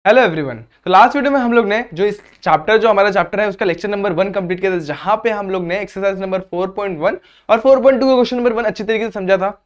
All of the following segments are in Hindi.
Hello everyone. तो लास्ट वीडियो में हम लोग ने जो हमारा चैप्टर है उसका लेक्चर नंबर 1 कंप्लीट किया था, जहां पे हम लोग ने एक्सरसाइज नंबर 4.1 और 4.2 का क्वेश्चन नंबर 1 अच्छी तरीके से समझा था।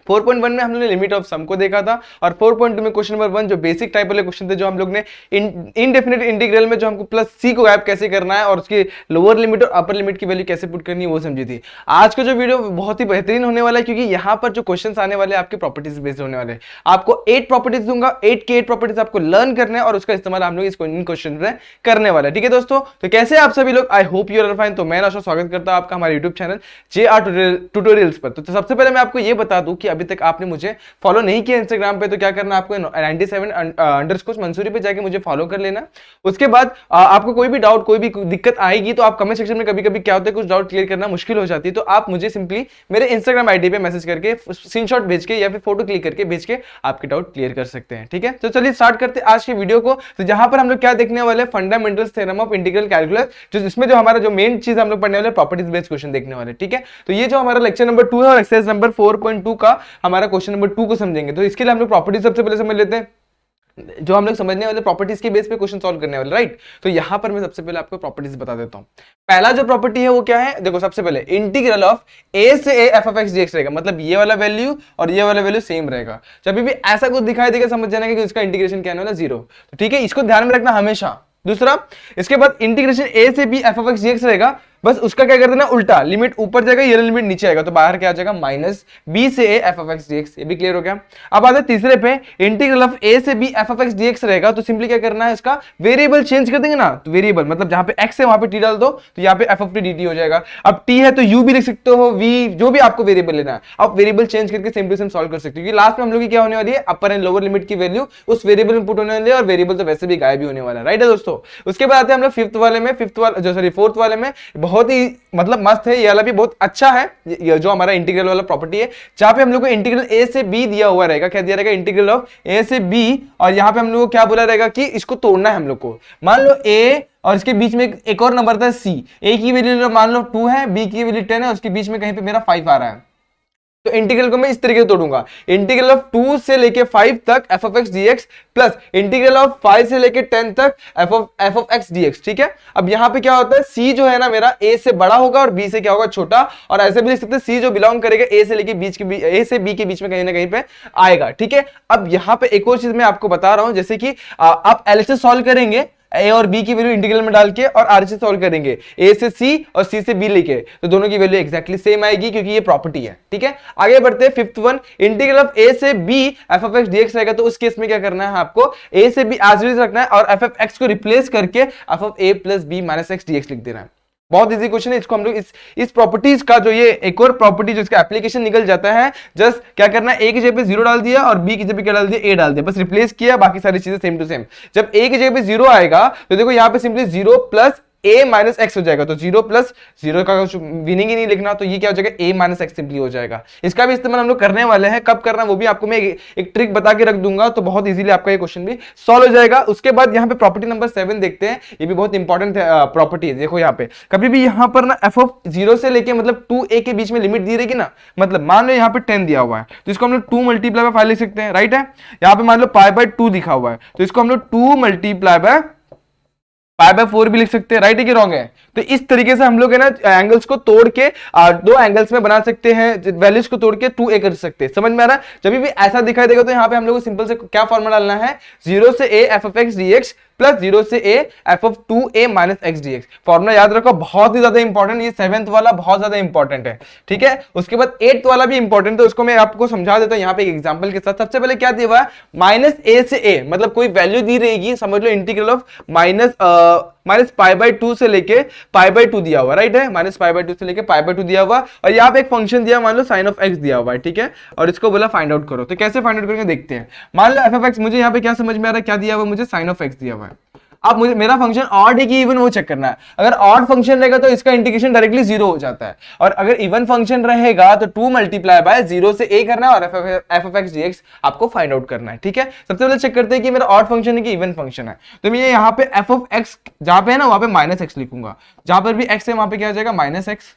4.1 में हम लोग ने लिमिट ऑफ सम को देखा था और 4.2 में क्वेश्चन नंबर 1 जो बेसिक टाइप वाले क्वेश्चन थे, जो हम लोग ने इनडेफिनेट इंटीग्रल में जो हमको प्लस सी को गैप कैसे करना है और उसकी लोअर लिमिट और अपर लिमिट की वैल्यू कैसे पुट करनी है वो समझी थी। आज का जो वीडियो बहुत ही बेहतरीन होने वाला है, क्योंकि यहाँ पर जो क्वेश्चन आने वाले आपके प्रॉपर्टीज बेस्ड होने वाले हैं। आपको 8 प्रॉपर्टीज दूंगा, 8 के 8 प्रॉपर्टीज आपको लर्न करने हैं और उसका इस्तेमाल हम लोग इन क्वेश्चन में करने वाला है। ठीक है दोस्तों, तो कैसे आप सभी लोग, I hope you are fine. तो मैं आशा स्वागत करता हूं आपका हमारे यूट्यूब चैनल JR ट्यूटोरियल्स पर। तो सबसे पहले मैं आपको ये बता दूं कि अभी तक आपने मुझे फॉलो नहीं किया इंस्टाग्राम पे, तो क्या करना है आपको 97 मंसूरी पे जाके मुझे फॉलो कर लेना। उसके बाद आपको कोई भी डाउट, कोई भी दिक्कत आएगी तो आप कमेंट सेक्शन में, कभी कभी क्या होता है कुछ डाउट क्लियर करना मुश्किल हो जाती है, तो आप मुझे सिंपली मेरे इंस्टाग्राम आईडी पे मैसेज करके स्क्रीनशॉट भेज के या फिर फोटो क्लिक करके भेज के आपके डाउट क्लियर कर सकते हैं। ठीक है, तो चलिए स्टार्ट करते हैं आज के वीडियो को। तो जहां पर हम लोग क्या देखने वाले, fundamentals theorem of integral calculus, जो इसमें जो हमारा जो मेन चीज हम लोग पढ़ने वाले प्रॉपर्टीज बेस्ड क्वेश्चन देखने वाले। ठीक है, तो ये जो हमारा लेक्चर नंबर 2 है और एक्सरसाइज नंबर 4.2 का हमारा क्वेश्चन नंबर 2 को समझेंगे। तो इसके लिए हम लोग प्रॉपर्टीज सबसे पहले समझ लेते हैं, जो हम लोग समझने वाले प्रॉपर्टीज के बेस पे क्वेश्चन सॉल्व करने वाले, राइट। तो यहां पर मैं सबसे पहले आपको प्रॉपर्टीज बता देता हूं। पहला जो प्रॉपर्टी है वो क्या है, देखो सबसे पहले इंटीग्रल ऑफ a से a f of x dx रहेगा, मतलब ये वाला वैल्यू और ये वाला वैल्यू सेम रहेगा। जब भी ऐसा कुछ दिखाई देगा समझ जाना कि इसका इंटीग्रेशन क्या है वाला 0। तो ठीक है, इसको ध्यान में रखना हमेशा। दूसरा, इसके बाद इंटीग्रेशन a से b f of x dx रहेगा, बस उसका क्या कर देना उल्टा, लिमिट ऊपर जाएगा, ये लिमिट नीचे आएगा, तो बाहर क्या आ जाएगा माइनस b से a f of x dx। ये भी क्लियर हो गया। अब आते तीसरे पे, इंटीग्रल ऑफ a से b f of x dx रहेगा, तो सिंपली क्या करना है, इसका वेरिएबल चेंज कर देंगे ना। तो वेरिएबल मतलब जहां पे x है वहां पे t डाल दो, तो यहाँ पे f of t dt हो जाएगा। अब t है तो u भी लिख सकते हो, v, जो भी आपको वेरिएबल लेना है आप वेरिएबल चेंज करके सेम टू सेम सॉल्व कर सकते हो। लास्ट में हम लोग की क्या होने वाली है, अपर एंड लोअर लिमिट की वैल्यू उस वेरिएबल में पुट होने वाली है, और वेरिएबल तो वैसे भी गायब भी होने वाला है, राइट है दोस्तों। उसके बाद आते हैं हम लोग फोर्थ वाले में, बहुत ही मतलब मस्त है, ये वाला भी बहुत अच्छा है, ये जो हमारा इंटीग्रल वाला प्रॉपर्टी है, जहां पे हम लोग को इंटीग्रल a से b दिया हुआ रहेगा। क्या दिया रहेगा, इंटीग्रल ऑफ a से b, और यहां पे हम लोग को क्या बोला रहेगा कि इसको तोड़ना है हम लोग को। मान लो a और इसके बीच में एक और नंबर था c, a की वैल्यू मान लो 2 है, b की वैल्यू 10 है, उसके बीच में कहीं पे मेरा 5 आ रहा है। तो इंटीग्रल को मैं इस तरीके से तोड़ूंगा, इंटीग्रल ऑफ 2 से लेके 5 तक f of x dx plus integral of 5 से लेके 10 तक f of x dx। ठीक है, अब यहां पे क्या होता है, c जो है ना मेरा a से बड़ा होगा और b से क्या होगा छोटा, और ऐसे भी लिख सकते हैं c जो बिलोंग करेगा a से लेके a से b के बीच में कहीं ना कहीं पे आएगा। ठीक है, अब यहां पे एक और चीज मैं आपको बता रहा हूं, जैसे कि आप LHS सॉल्व करेंगे a और b की वैल्यू इंटीग्रल में डाल के, और RHS सॉल्व करेंगे a से c और c से b लेके, तो दोनों की वैल्यू एक्जैक्टली सेम आएगी, क्योंकि ये प्रॉपर्टी है। ठीक है, आगे बढ़ते हैं। Fifth one, integral of a से b f of x dx रहेगा, तो उस केस में क्या करना है आपको, a से b एज इट इज रखना है और f of x को रिप्लेस करके f of a plus b minus x dx लिख देना है। बहुत इजी क्वेश्चन है, इसको हम लोग इस प्रॉपर्टीज का जो ये एक और प्रॉपर्टी जो इसका एप्लीकेशन निकल जाता है, जस्ट क्या करना है, a की जगह पे 0 डाल दिया और b की जगह पे क्या डाल दिया, a डाल दिया, बस रिप्लेस किया, बाकी सारी चीजें सेम टू सेम। जब a की जगह पे 0 आएगा तो देखो यहाँ पे simply 0 plus a minus x हो जाएगा, तो 0 प्लस 0 का मीनिंग ही नहीं लिखना, तो ये क्या हो जाएगा, a माइनस एक्स सिंपली हो जाएगा। इसका भी इस्तेमाल हम लोग करने वाले हैं, कब करना वो भी आपको मैं एक ट्रिक बता के रख दूंगा, तो बहुत इजीली आपका ये क्वेश्चन भी सॉल्व हो जाएगा। उसके बाद यहाँ पे प्रॉपर्टी नंबर 7 देखते हैं, ये भी बहुत इंपॉर्टेंट प्रॉपर्टी है। देखो यहाँ पे कभी भी यहाँ पर ना f of 0 से लेके मतलब 2a के बीच में लिमिट दी रहेगी ना, मतलब मान लो यहाँ पे 10 दिया हुआ है, तो इसको हम लोग 2 मल्टीप्लाई बाय 5 लिख सकते हैं, राइट है। यहाँ पे मान लो पाई बाय 2 लिखा हुआ है, तो इसको हम लोग 2 मल्टीप्लाई बाय पाई बाय 4 भी लिख सकते हैं, राइट है कि रॉन्ग है। तो इस तरीके से हम लोग है ना एंगल्स को तोड़ के दो एंगल्स में बना सकते हैं, वैल्यूज को तोड़ के 2a कर सकते हैं। समझ में आ रहा है, जब भी ऐसा दिखाई देगा तो यहाँ पे हम लोग को सिंपल से क्या फॉर्मूला डालना है, 0 से a f of x dx plus 0 से a f of 2a minus x dx। Formula याद रखो, बहुत ही ज्यादा इंपॉर्टेंट, ये 7th वाला बहुत ज्यादा इंपॉर्टेंट है। ठीक है, उसके बाद 8th वाला भी इंपॉर्टेंट है, उसको मैं आपको समझा देता हूं यहाँ पे एक एग्जांपल के साथ। सबसे पहले क्या दिया हुआ है, माइनस a से a, मतलब कोई वैल्यू दी रहेगी, समझ लो integral of minus pi by 2 से लेके पाई बाय 2 दिया हुआ, राइट है, माइनस पाई बाय 2 से लेके पाई बाय 2 दिया हुआ, और यहाँ पे एक फंक्शन दिया मान लो साइन ऑफ एक्स दिया हुआ है। ठीक है, और इसको बोला फाइंड आउट करो, तो कैसे फाइंड आउट करेंगे देखते हैं। मान लो एफ ऑफ एक्स, मुझे यहाँ पे क्या समझ में आ रहा है, क्या दिया हुआ, मुझे साइन ऑफ एक्स दिया हुआ है। अब मुझे मेरा फंक्शन ऑड है कि इवन वो चेक करना है। अगर ऑड फंक्शन रहेगा तो इसका इंटीग्रेशन डायरेक्टली 0 हो जाता है, और अगर इवन फंक्शन रहेगा तो 2 मल्टीप्लाई बाय 0 से a करना है और f of x dx आपको फाइंड आउट करना है। ठीक है, सबसे पहले चेक करते हैं कि मेरा ऑड फंक्शन है कि इवन फंक्शन है। तो मैं यहाँ पे f of x जहां पे है ना वहां पे माइनस एक्स लिखूंगा, जहां पर भी x है वहां पे क्या हो जाएगा माइनस एक्स।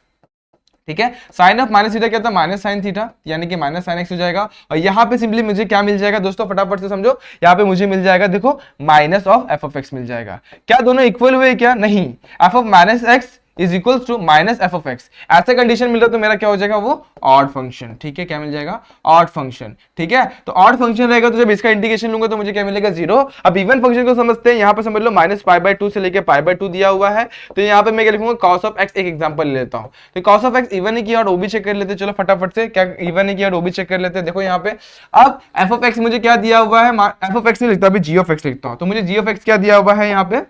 ठीक है। साइन ऑफ माइनस थीटा क्या होता है, माइनस साइन थीटा, यानी कि माइनस साइन एक्स हो जाएगा। और यहाँ पे सिंपली मुझे क्या मिल जाएगा दोस्तों, फटाफट से समझो, यहाँ पे मुझे मिल जाएगा देखो minus of f of x मिल जाएगा। क्या दोनों इक्वल हुए क्या, नहीं, f of minus x is equal to minus f of x, ऐसे कंडीशन मिल रहा है तो मेरा क्या हो जाएगा, वो ऑड फंक्शन। ठीक है, क्या मिल जाएगा, ऑड फंक्शन। ठीक है, तो ऑड फंक्शन रहेगा तो जब इसका इंटीग्रेशन लूंगा तो मुझे क्या मिलेगा, 0। अब इवन फंक्शन को समझते हैं, यहाँ पे समझ लो माइनस पाई बाय 2 से लेके पाई बाय 2 दिया हुआ है, तो यहाँ पे मैं क्या लिखूंगा, कॉस ऑफ एक्स। एक एग्जांपल ले लेता हूँ, तो कॉस ऑफ एक्स इवन है कि और वो भी चेक कर लेते हैं। चलो फटाफट से, क्या इवन है कि और वो भी चेक कर लेते हैं। देखो यहाँ पे अब एफ ऑफ एक्स मुझे क्या दिया हुआ है, एफ ऑफ एक्स नहीं लिखता, अभी जी ऑफ एक्स लिखता हूँ। तो मुझे जी ऑफ एक्स क्या दिया हुआ है, यहाँ पे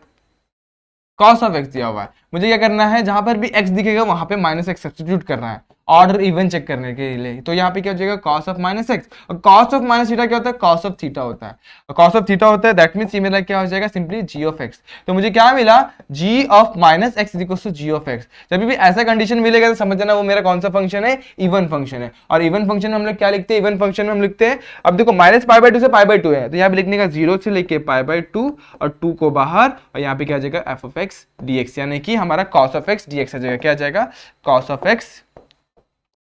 कॉस ऑफ एक्स दिया हुआ है। मुझे क्या करना है, जहां पर भी x दिखेगा वहां पे माइनस एक्स सब्स्टिट्यूट करना है ऑर्डर इवन चेक करने के लिए। तो यहाँ पे क्या हो जाएगा, कॉस ऑफ माइनस एक्स, और कॉस ऑफ माइनस थीटा क्या होता है, कॉस ऑफ थीटा होता है। कॉस ऑफ थीटा होता है, दैट मींस ये मेरा क्या हो जाएगा, सिंपली जी ऑफ एक्स। तो मुझे क्या मिला, g of minus x is equal to g of x. जब भी ऐसा कंडीशन मिलेगा तो समझ जाना वो मेरा कौन सा फंक्शन है, इवन फंक्शन है। और इवन फंक्शन में हम लोग क्या लिखते हैं, इवन फंक्शन में हम लिखते हैं, अब देखो माइनस पाई बाय 2 से पाई बाय 2 है, तो यहाँ पे लिखने का 0 से लेके पाई बाय 2 और 2 को बाहर, और यहाँ पे क्या आ जाएगा, एफ ऑफ एक्स डीएक्स, यानी कि हमारा कॉस ऑफ एक्स डीएक्स आ जाएगा। क्या आ जाएगा, कॉस ऑफ एक्स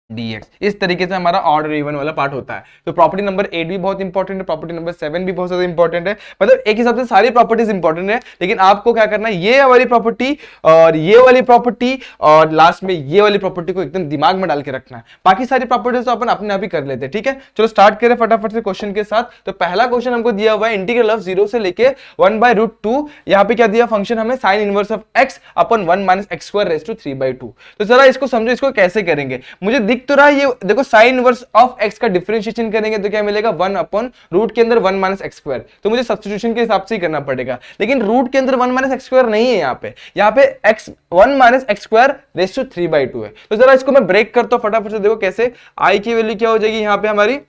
dx। इस तरीके से हमारा ऑड और इवन वाला पार्ट होता है। तो प्रॉपर्टी नंबर 8 भी बहुत इंपॉर्टेंट है, प्रॉपर्टी नंबर 7 भी बहुत ज्यादा इंपॉर्टेंट है। मतलब एक हिसाब से सारी प्रॉपर्टीज इंपॉर्टेंट है, लेकिन आपको क्या करना है, ये वाली प्रॉपर्टी और ये वाली प्रॉपर्टी और लास्ट में ये वाली प्रॉपर्टी को एकदम दिमाग में डाल के रखना है। बाकी सारी प्रॉपर्टीज तो अपन अपने आप ही कर लेते हैं। ठीक है, चलो स्टार्ट करें फटाफट से क्वेश्चन के साथ। तो पहला क्वेश्चन हमको दिया हुआ है इंटीग्रल ऑफ 0 से लेके 1/√2। यहाँ पे क्या दिया फंक्शन हमें, sine inverse of x upon 1 minus X square raise to 3/2। तो जरा इसको समझो, इसको कैसे करेंगे। मुझे दिख तो रहा है, ये देखो साइन इनवर्स ऑफ x का डिफरेंशिएशन करेंगे तो क्या मिलेगा, 1 अपन रूट के अंदर 1 माइनस एक्स स्क्वायर। तो मुझे सब्स्टिट्यूशन के हिसाब से ही करना पड़ेगा, लेकिन रूट के अंदर 1 माइनस एक्स स्क्वायर नहीं है यहाँ पे x 1 minus X square raise to 3/2 है। तो जरा इसको मैं ब्रेक करता हूं फटाफट से, देखो कैसे। i की वैल्यू क्या हो जाएगी यहाँ पे हमारी,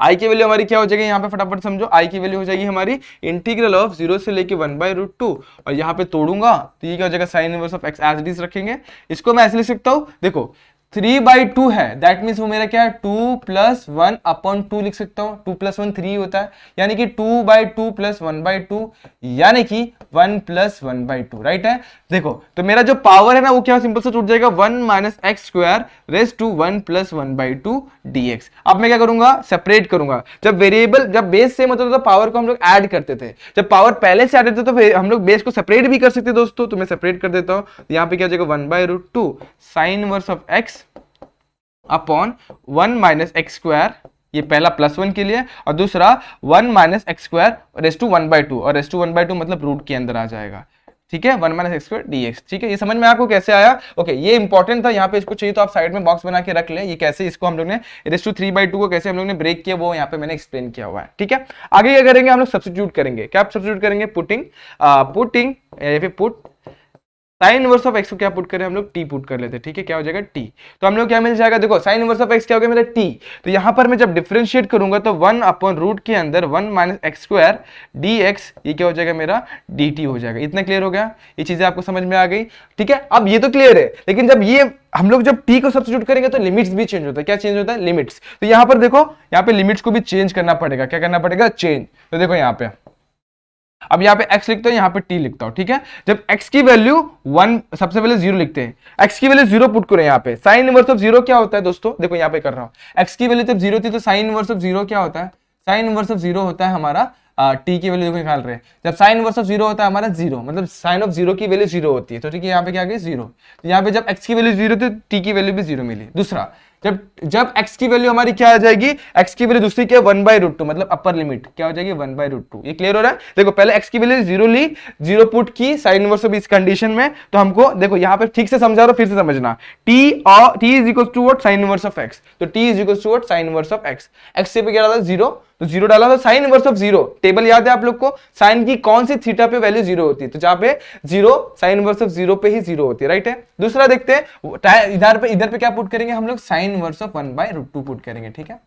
i की वैल्यू हमारी क्या हो जाएगी यहाँ पे, फटाफट समझो। i की वैल्यू हो जाएगी हमारी इंटीग्रल ऑफ 0 से लेके 1/√2, और यहाँ पे तोड़ूंगा तो ये क्या हो जाएगा, sine inverse of x as it is रखेंगे। इसको मैं ऐसे लिख सकता हूँ, देखो 3/2 है, दैट मीन्स वो मेरा क्या है, 2 + 1 अपॉन 2 लिख सकता हूँ। 2 + 1 3 होता है, यानी कि 2/2 + 1/2, यानी कि 1 + 1/2, राइट है। देखो तो मेरा जो पावर है ना वो क्या सिंपल से टूट जाएगा, 1 minus X square raise to 1 + 1/2 dx। अब मैं क्या करूंगा, सेपरेट करूंगा। जब वेरिएबल, जब बेस सेम होता था तो पावर को हम लोग ऐड करते थे, जब पावर पहले से ऐड होते तो हम लोग बेस को सेपरेट भी कर सकते दोस्तों। तो मैं सेपरेट कर देता हूँ, यहाँ पे क्या हो जाएगा, 1/√2 sine inverse of x upon 1 minus X square, ये पहला +1 के लिए, और दूसरा 1 minus X square raise to 1/2, और रेज टू 1/2 मतलब रूट के अंदर आ जाएगा। ठीक है, 1 माइनस एक्स स्क्वायर dx। ठीक है, ये समझ में आपको कैसे आया। ओके, ये इंपॉर्टेंट था, यहाँ पे इसको चाहिए तो आप साइड में बॉक्स बना के रख ले। ये कैसे इसको हम लोग ने रेज टू 3/2 को कैसे हम लोग ने ब्रेक किया वो यहाँ पे मैंने एक्सप्लेन किया हुआ है। ठीक है, आगे क्या करेंगे हम लोग, सब्स्टिट्यूट करेंगे। क्या सब्स्टिट्यूट करेंगे, putting put sign inverse of x को क्या पुट करें हम लोग, t पुट कर लेते हैं। ठीक है, क्या हो जाएगा t। तो हम लोग क्या मिल जाएगा, देखो साइन इनवर्स ऑफ x क्या हो गया मेरा t। तो यहां पर मैं जब डिफरेंशिएट करूंगा तो 1 अपॉन रूट के अंदर 1 माइनस एक्स स्क्वायर dx, ये क्या हो जाएगा मेरा dt हो जाएगा। इतना क्लियर हो गया, ये चीजें आपको समझ में आ गई। ठीक है, अब ये तो क्लियर है, लेकिन जब ये हम लोग जब t को सब्स्टिट्यूट करेंगे तो लिमिट्स भी चेंज होता है। क्या चेंज होता है, लिमिट्स। तो यहाँ पर देखो, यहाँ पे लिमिट्स को भी चेंज करना पड़ेगा। क्या करना पड़ेगा, चेंज। तो देखो यहाँ पे, अब यहाँ पे x लिखता हूं, यहाँ पे t लिखता हूं। ठीक है, जब x की वैल्यू 1, सबसे पहले 0 लिखते हैं, x की वैल्यू 0 पुट करें यहाँ पे। साइन इनवर्स ऑफ 0 क्या होता है दोस्तों, देखो यहाँ पे कर रहा हूं, x की वैल्यू जब 0 थी तो साइन इनवर्स ऑफ 0 क्या होता है, साइन इनवर्स ऑफ 0 होता है हमारा t की वैल्यू देखो निकाल रहे हैं। जब साइन इनवर्स ऑफ 0 होता है हमारा 0, मतलब साइन ऑफ 0 की वैल्यू 0 होती है। तो ठीक है, यहाँ पे क्या आ गई 0। तो यहाँ पे जब x की वैल्यू 0 थी, t की वैल्यू भी 0 मिली। दूसरा, जब x की वैल्यू हमारी क्या आ जाएगी, x की वैल्यू दूसरी क्या है, 1/√2, मतलब अपर लिमिट क्या हो जाएगी, 1/√2। ये क्लियर हो रहा है। देखो पहले x की वैल्यू 0 ली, 0 पुट की साइन इनवर्स ऑफ इस कंडीशन में, तो हमको देखो यहाँ पे ठीक से समझा रहा हूं, फिर से समझना। t is equal to what, sine inverse of x। तो t is equal to what, sine inverse of x। x से पे क्या डाला, 0, तो 0 डाला, तो साइन इनवर्स ऑफ 0, टेबल याद है आप लोग को, साइन की कौन सी थीटा पे वैल्यू 0 होती है, तो जहां पे 0, साइन इनवर्स ऑफ 0 पे ही 0 होती है, राइट है। दूसरा देखते हैं, इधर पे क्या पुट करेंगे हम लोग, साइन इनवर्स ऑफ 1/√2 पुट करेंगे। ठीक है,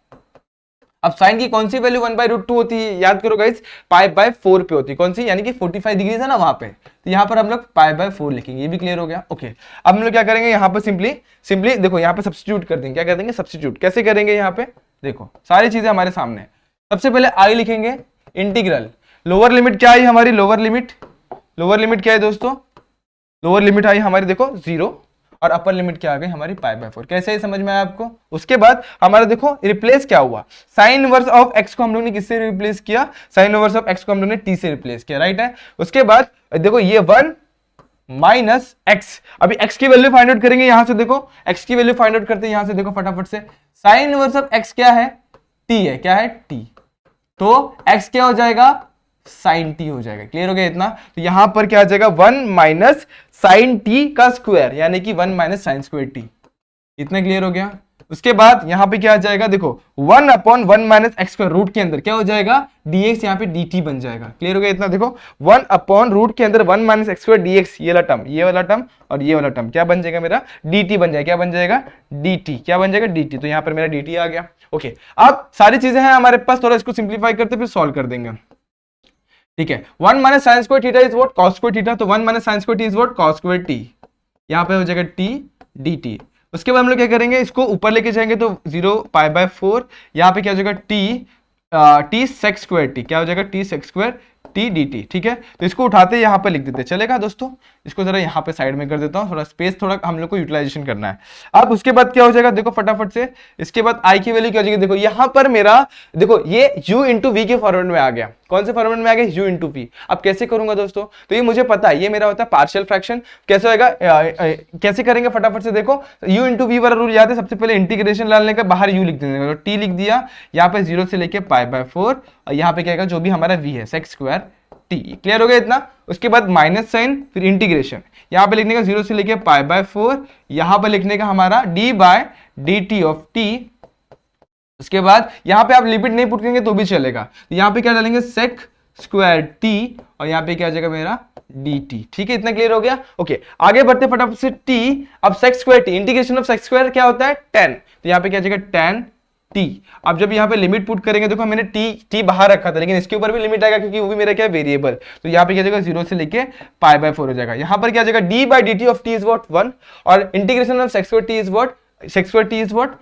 अब साइन की कौन सी वैल्यू 1/√2 होती है, याद करो गाइस, π/4 पे होती है। कौन सी, यानी कि 45 डिग्री था ना वहां पे, तो यहाँ पर हम लोग π/4 लिखेंगे। ये भी क्लियर हो गया। ओके, अब हम लोग क्या करेंगे, यहाँ पर सिंपली देखो यहाँ पे सब्स्टिट्यूट कर देंगे। क्या कर देंगे, सब्स्टिट्यूट। कैसे करेंगे, यहाँ पे देखो सारी चीजें हमारे सामने। सबसे पहले i लिखेंगे, इंटीग्रल, लोअर लिमिट क्या आई हमारी, लोअर लिमिट क्या है दोस्तों, लोअर लिमिट आई हमारी देखो 0, और अपर लिमिट क्या आ गई हमारी π/4। कैसे ही समझ में आया आपको? उसके बाद हमारा देखो रिप्लेस क्या हुआ, साइन इनवर्स ऑफ x को हम लोग ने किससे रिप्लेस किया, साइन इनवर्स ऑफ x को हम लोग ने t से रिप्लेस किया, राइट है। उसके बाद देखो ये 1 माइनस एक्स, अभी x की वैल्यू फाइंड आउट करेंगे, यहां से देखो x की वैल्यू फाइंड आउट करते हैं, यहां से देखो फटाफट से, साइन इनवर्स ऑफ x क्या है, t है, क्या है t, तो x क्या हो जाएगा, साइन t हो जाएगा। क्लियर हो गया इतना? तो यहां पर क्या आ जाएगा 1 माइनस साइन t का स्क्वायर, यानी कि 1 माइनस साइन स्क्वायर t। इतना क्लियर हो गया? उसके बाद यहां पे क्या आ जाएगा, देखो 1 upon 1 minus X square, root के अंदर क्या हो जाएगा dx, यहाँ पे dt बन जाएगा। क्लियर हो गया इतना? देखो 1 अपॉन रूट के अंदर 1 माइनस एक्स स्क्वायर dx, ये वाला टर्म, ये वाला टर्म और ये वाला टर्म क्या बन जाएगा मेरा, dt बन जाएगा। क्या बन जाएगा, dt, क्या बन जाएगा dt। तो यहाँ पर मेरा dt आ गया। ओके, अब सारी चीजें हैं हमारे पास, थोड़ा इसको सिंप्लीफाई करते फिर सॉल्व कर देंगे। ठीक है, 1 minus sine square theta is what, cos square theta, तो 1 minus sine square t is what, cos square t, यहाँ पे हो जाएगा t dt। उसके बाद हम लोग क्या करेंगे, इसको ऊपर लेके जाएंगे तो 0 π/4, यहाँ पे क्या हो जाएगा t sec स्क्वायर t, क्या हो जाएगा t sec square t dt। ठीक है, तो इसको उठाते यहाँ पे लिख देते, चलेगा दोस्तों? इसको जरा यहाँ पे साइड में कर देता हूँ, थोड़ा स्पेस थोड़ा हम लोग को यूटिलाइजेशन करना है। अब उसके बाद क्या हो जाएगा, देखो फटाफट से, इसके बाद i की वैल्यू क्या हो जाएगी, देखो यहाँ पर मेरा, देखो ये u इंटू वी के फॉर्मेट में आ गया। कौन से फॉर्मेट में आ गया, u इंटू वी। अब कैसे करूंगा दोस्तों, तो ये मुझे पता है, ये मेरा होता है पार्शियल फ्रैक्शन। कैसे होगा, कैसे करेंगे फटाफट से देखो, u इंटू वी वाला रूल याद है, सबसे पहले इंटीग्रेशन डालने का, बाहर u लिख देने का, t लिख दिया, यहाँ पे 0 से लेके π/4, और यहाँ पे क्या आएगा, जो भी हमारा v है sec स्क्वायर t। क्लियर हो गया इतना? उसके बाद माइनस साइन, फिर इंटीग्रेशन, यहाँ पे लिखने का 0 से लेके π/4, यहाँ पे लिखने का हमारा d/dt ऑफ t। उसके बाद यहाँ पे आप लिमिट नहीं पुट करेंगे तो भी चलेगा, तो यहाँ पे क्या डालेंगे sec स्क्वायर t, और यहाँ पे क्या आ जाएगा मेरा dt। ठीक है, इतना क्लियर हो गया? ओके, आगे बढ़ते फटाफट से t। अब sec square t, integration of sec square क्या होता है, tan, तो यहाँ पे क्या आ जाएगा tan t। अब जब यहाँ पे लिमिट पुट करेंगे, देखो मैंने t बाहर रखा था, लेकिन इसके ऊपर भी लिमिट आएगा क्योंकि वो भी मेरा क्या वेरिएबल, तो यहाँ पे क्या जाएगा 0 से लेके π/4 हो जाएगा। यहाँ पर क्या जाएगा d/dt of t is what 1, और integration of sec square t is what, sec square t is what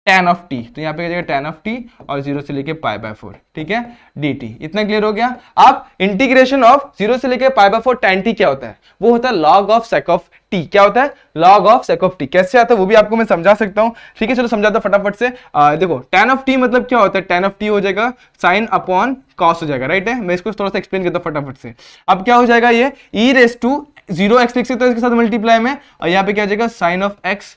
tan of t, तो यहाँ पे क्या जाएगा tan ऑफ t और 0 से लेके π/4। ठीक है, dt। इतना क्लियर हो गया? अब इंटीग्रेशन ऑफ 0 से लेके π/4 tan t क्या होता है, वो होता है log of sec of t। क्या होता है, log of sec of t। कैसे आता है वो भी आपको मैं समझा सकता हूँ। ठीक है, चलो समझाता हूँ फटाफट से। देखो tan ऑफ t मतलब क्या होता है, tan ऑफ t हो जाएगा sin अपॉन cos हो जाएगा, राइट है। मैं इसको थोड़ा सा एक्सप्लेन करता हूँ फटाफट से। अब क्या हो जाएगा, ये e रेस टू 0x लिख सकते हो इसके साथ मल्टीप्लाई में, और यहाँ पे क्या आ जाएगा sin of x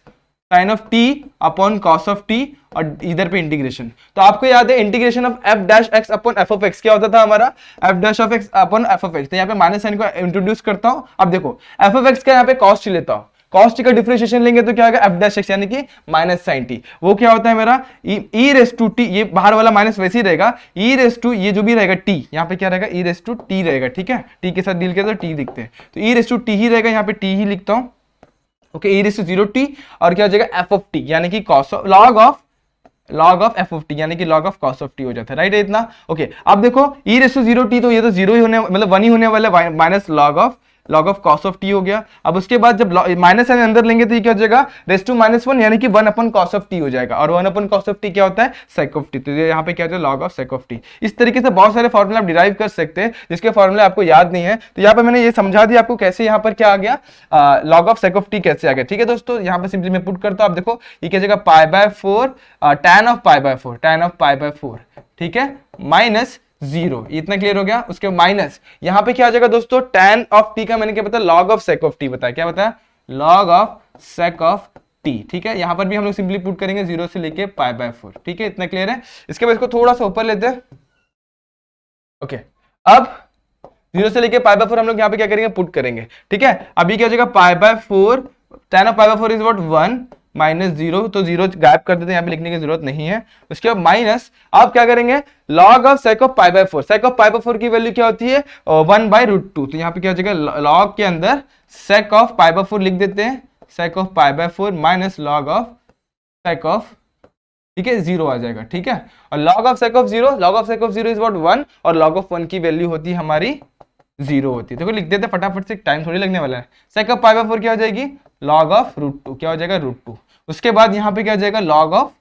sine of t upon cos of t, और इधर पे इंटीग्रेशन। तो आपको याद है integration of f dash x upon f of x क्या होता था हमारा, f dash of x upon f of x। तो यहाँ पे माइनस साइन को इंट्रोड्यूस करता हूं। अब देखो f ऑफ x का यहाँ पे कॉस t लेता हूं, कॉस t का डिफरेंशिएशन लेंगे तो क्या होगा f डैश x, यानी कि माइनस साइन t। वो क्या होता है मेरा e रेस टू t, ये बाहर वाला माइनस वैसे ही रहेगा, e रेस टू ये जो भी रहेगा t, यहाँ पे क्या रहेगा e रेस टू t रहेगा। ठीक है, t के साथ डील किया तो t लिखते हैं, तो e रेस टू t ही रहेगा, यहाँ पे t ही लिखता हूं। Okay, e raise to 0t, और क्या हो जाएगा f ऑफ t, यानी कि cos of log of f of t, यानी कि log of cos of t हो जाता है, राइट है इतना। ओके, अब देखो e रेस टू 0t, तो ये तो 0 ही होने, मतलब 1 ही होने वाला है, minus log of cos of t हो गया। अब उसके बाद जब माइनस साइन अंदर लेंगे तो ये क्या हो जाएगा रेस टू -1, यानी कि 1 अपॉन cos ऑफ t हो जाएगा, और 1 अपॉन cos ऑफ t क्या होता है, sec ऑफ t। तो यहाँ पे क्या होता है log of sec of t। इस तरीके से बहुत सारे फॉर्मूला आप डिराइव कर सकते हैं जिसके फॉर्मूले आपको याद नहीं है, तो यहाँ पे मैंने ये समझा दिया आपको कैसे यहाँ पर क्या आ गया, log of sec of t कैसे आ गया। ठीक है दोस्तों, यहाँ पे सिंपली मैं पुट करता हूँ। आप देखो ये क्या जाएगा π/4 tan ऑफ π/4, ठीक है, माइनस 0। इतना क्लियर हो गया? उसके माइनस यहाँ पे क्या आ जाएगा दोस्तों, tan ऑफ t का मैंने क्या बताया, log of sec of t बताया। क्या बताया, log of sec of t। ठीक है, यहाँ पर भी हम लोग सिंपली पुट करेंगे 0 से लेके π/4। ठीक है, इतना क्लियर है? इसके बाद इसको थोड़ा सा ऊपर लेते हैं। ओके, अब 0 से लेके π/4 हम लोग यहाँ पे क्या करेंगे, पुट करेंगे। ठीक है, अभी क्या हो जाएगा π/4, tan of π/4 is what 1 minus 0, तो 0 गायब कर देते हैं, यहाँ पे लिखने की जरूरत नहीं है। उसके बाद माइनस, आप क्या करेंगे, log of sec of π/4, sec of π/4 की वैल्यू क्या होती है 1/√2, तो यहाँ पे क्या हो जाएगा log के अंदर sec ऑफ π/4 लिख देते हैं, sec of π/4 minus log of sec of, ठीक है, 0 आ जाएगा। ठीक है, और log of sec of 0 is what 1, और log ऑफ 1 की वैल्यू होती है हमारी 0 होती है। देखो लिख देते फटाफट से, टाइम थोड़ी लगने वाला है। sec ऑफ π/4 क्या हो जाएगी, log ऑफ √2, क्या हो जाएगा √2। उसके बाद यहाँ पे क्या आ जाएगा log of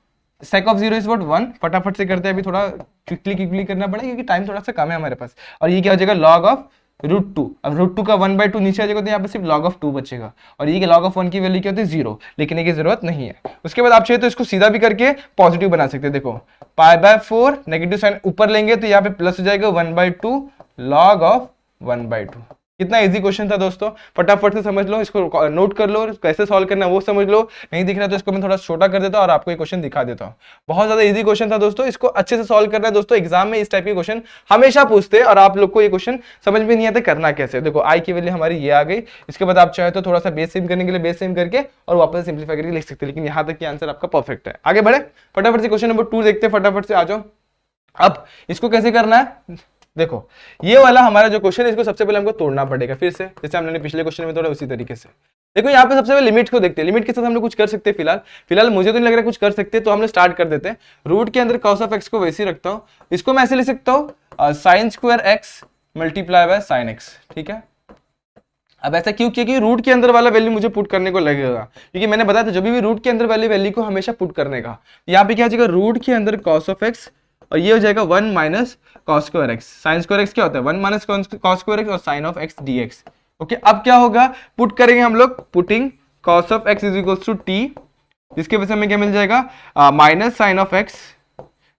sec of 0 is what 1। फटाफट से करते हैं, अभी थोड़ा क्विकली करना पड़ेगा क्योंकि टाइम थोड़ा सा कम है हमारे पास। और ये क्या हो जाएगा log ऑफ √2। अब √2 का 1/2 नीचे आ जाएगा तो यहाँ पे सिर्फ log of 2 बचेगा, और ये log of 1 की वैल्यू क्या होती है 0, लेकिन ये की जरूरत नहीं है। उसके बाद आप चाहिए तो इसको सीधा भी करके पॉजिटिव बना सकते हैं। देखो π/4 नेगेटिव साइन ऊपर लेंगे तो यहाँ पे प्लस हो जाएगा 1/2 log of 1/2। कितना इजी क्वेश्चन था दोस्तों, फटाफट से समझ लो, इसको नोट कर लो, कैसे सॉल्व करना है वो समझ लो। नहीं दिख रहा तो इसको मैं थोड़ा छोटा कर देता हूं और आपको ये क्वेश्चन दिखा देता हूं। बहुत ज्यादा इजी क्वेश्चन था दोस्तों, इसको अच्छे से सॉल्व करना है दोस्तों। एग्जाम में इस टाइप के क्वेश्चन हमेशा पूछते हैं और आप लोग को ये क्वेश्चन समझ में नहीं आता करना कैसे। देखो आई की वैल्यू हमारी ये आ गई, इसके बाद आप चाहे तो थोड़ा सा बेस सेम करने के लिए बेस सेम करके और वापस सिंप्लीफाई करके लिख सकते हैं, लेकिन यहाँ तक की आंसर आपका परफेक्ट है। आगे बढ़े, फटाफट से क्वेश्चन नंबर 2 देखते हैं, फटाफट से आ जाओ। अब इसको कैसे करना है, देखो ये वाला हमारा जो क्वेश्चन है इसको सबसे पहले हमको तोड़ना पड़ेगा, फिर से जैसे हमने पिछले क्वेश्चन में तोड़ा उसी तरीके से। देखो यहाँ पे सबसे पहले लिमिट को देखते हैं, लिमिट के साथ हम लोग कुछ कर सकते हैं। फिलहाल मुझे तो नहीं लग रहा कुछ कर सकते, तो हम लोग स्टार्ट कर देते हैं। रूट के अंदर cos ऑफ x को वैसे ही रखता हूँ, इसको मैं ऐसे ले सकता हूँ sin² x multiply by sin x, ठीक है। अब ऐसा क्यों किया कि रूट के अंदर वाला वैल्यू मुझे पुट करने को लगेगा, क्योंकि मैंने बताया था जब भी रूट के अंदर वाली वैल्यू को हमेशा पुट करने का। यहाँ पे क्या हो जाएगा, रूट के अंदर cos ऑफ x और ये हो जाएगा 1 minus cos² x। sin² x क्या होता है 1 माइनस cos² x और sin of x dx। Okay, अब क्या होगा, पुट करेंगे हम लोग, putting cos of x is equals to t, जिसके वजह से हमें क्या मिल जाएगा minus sin of x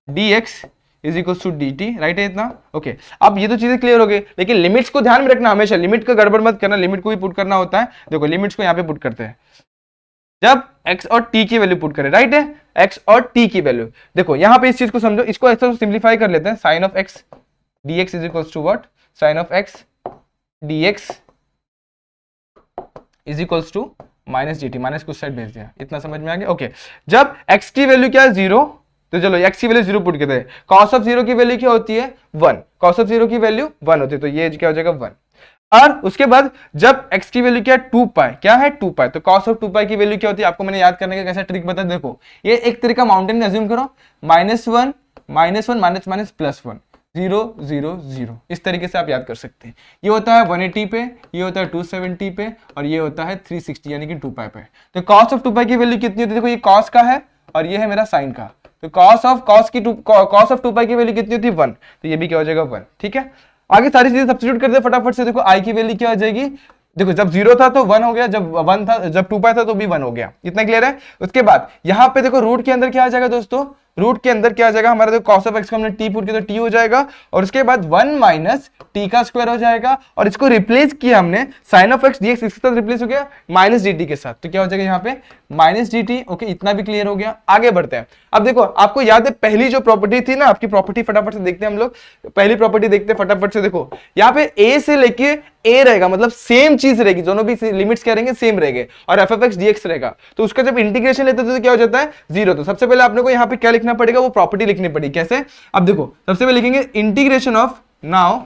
dx is equals to dt, right है इतना। ओके, अब ये तो चीजें क्लियर हो गई, लेकिन लिमिट्स को ध्यान में रखना, हमेशा लिमिट का गड़बड़ मत करना, लिमिट को भी पुट करना होता है। देखो लिमिट्स को यहाँ पे पुट करते हैं जब x और t की वैल्यू पुट करें, राइट है, x और t की वैल्यू। देखो यहाँ पे इस चीज को समझो, इसको ऐसा सिंप्लीफाई कर लेते हैं, sin of x dx is equals to what, sin of x dx is equals to minus dt, minus कुछ साइड भेज दिया, इतना समझ में आ गया। ओके, जब x की वैल्यू क्या है 0, तो चलो x की वैल्यू 0 पुट करते हैं, cos ऑफ 0 की वैल्यू क्या होती है 1, cos ऑफ 0 की वैल्यू 1 होती है, तो ये क्या हो जाएगा 1। और उसके बाद जब x की वैल्यू क्या है 2π, क्या है 2π, तो cos ऑफ 2π की वैल्यू क्या होती है, आपको मैंने याद करने का कैसा ट्रिक बता। देखो ये एक तरीका माउंटेन अज्यूम करो, -1 -1 माइनस +1 0 0 0, इस तरीके से आप याद कर सकते हैं। ये होता है 180 पे, ये होता है 270 पे, और ये होता है 360 यानी कि 2π पे। तो cos ऑफ 2π की वैल्यू कितनी होती है, देखो ये cos का है और ये है मेरा sin का, तो cos ऑफ 2π की वैल्यू कितनी होती है 1, तो ये भी क्या हो जाएगा 1, ठीक है। आगे सारी चीजें सब्स्टिट्यूट कर दे फटाफट से। देखो i की वैल्यू क्या हो जाएगी, देखो जब 0 था तो 1 हो गया, जब 1 था, जब 2π था तो भी 1 हो गया, इतना क्लियर है। उसके बाद यहाँ पे देखो रूट के अंदर क्या आ जाएगा दोस्तों, रूट के अंदर क्या आ जाएगा हमारा, देखो cos ऑफ x को हमने t पुट किया तो t हो जाएगा, और उसके बाद 1 माइनस t का स्क्वायर हो जाएगा, और इसको रिप्लेस किया हमने sin ऑफ x dx, इसके साथ रिप्लेस हो गया माइनस dt के साथ, तो क्या हो जाएगा यहाँ पे माइनस dt। ओके, इतना भी क्लियर हो गया। आगे बढ़ते हैं। अब देखो आपको याद है पहली जो प्रॉपर्टी थी ना आपकी, प्रॉपर्टी फटाफट से देखते हैं हम लोग, पहली प्रॉपर्टी देखते हैं फटाफट से। देखो यहाँ पे a से लेके a रहेगा, मतलब सेम चीज रहेगी, दोनों भी लिमिट्स क्या रहेंगे सेम रहेंगे, और f ऑफ x dx रहेगा, तो उसका जब इंटीग्रेशन लेते तो क्या हो जाता है 0। तो सबसे पहले आपने को यहाँ पे क्या लिखना पड़ेगा, वो प्रॉपर्टी लिखनी पड़ेगी। कैसे, अब देखो सबसे पहले लिखेंगे integration of, now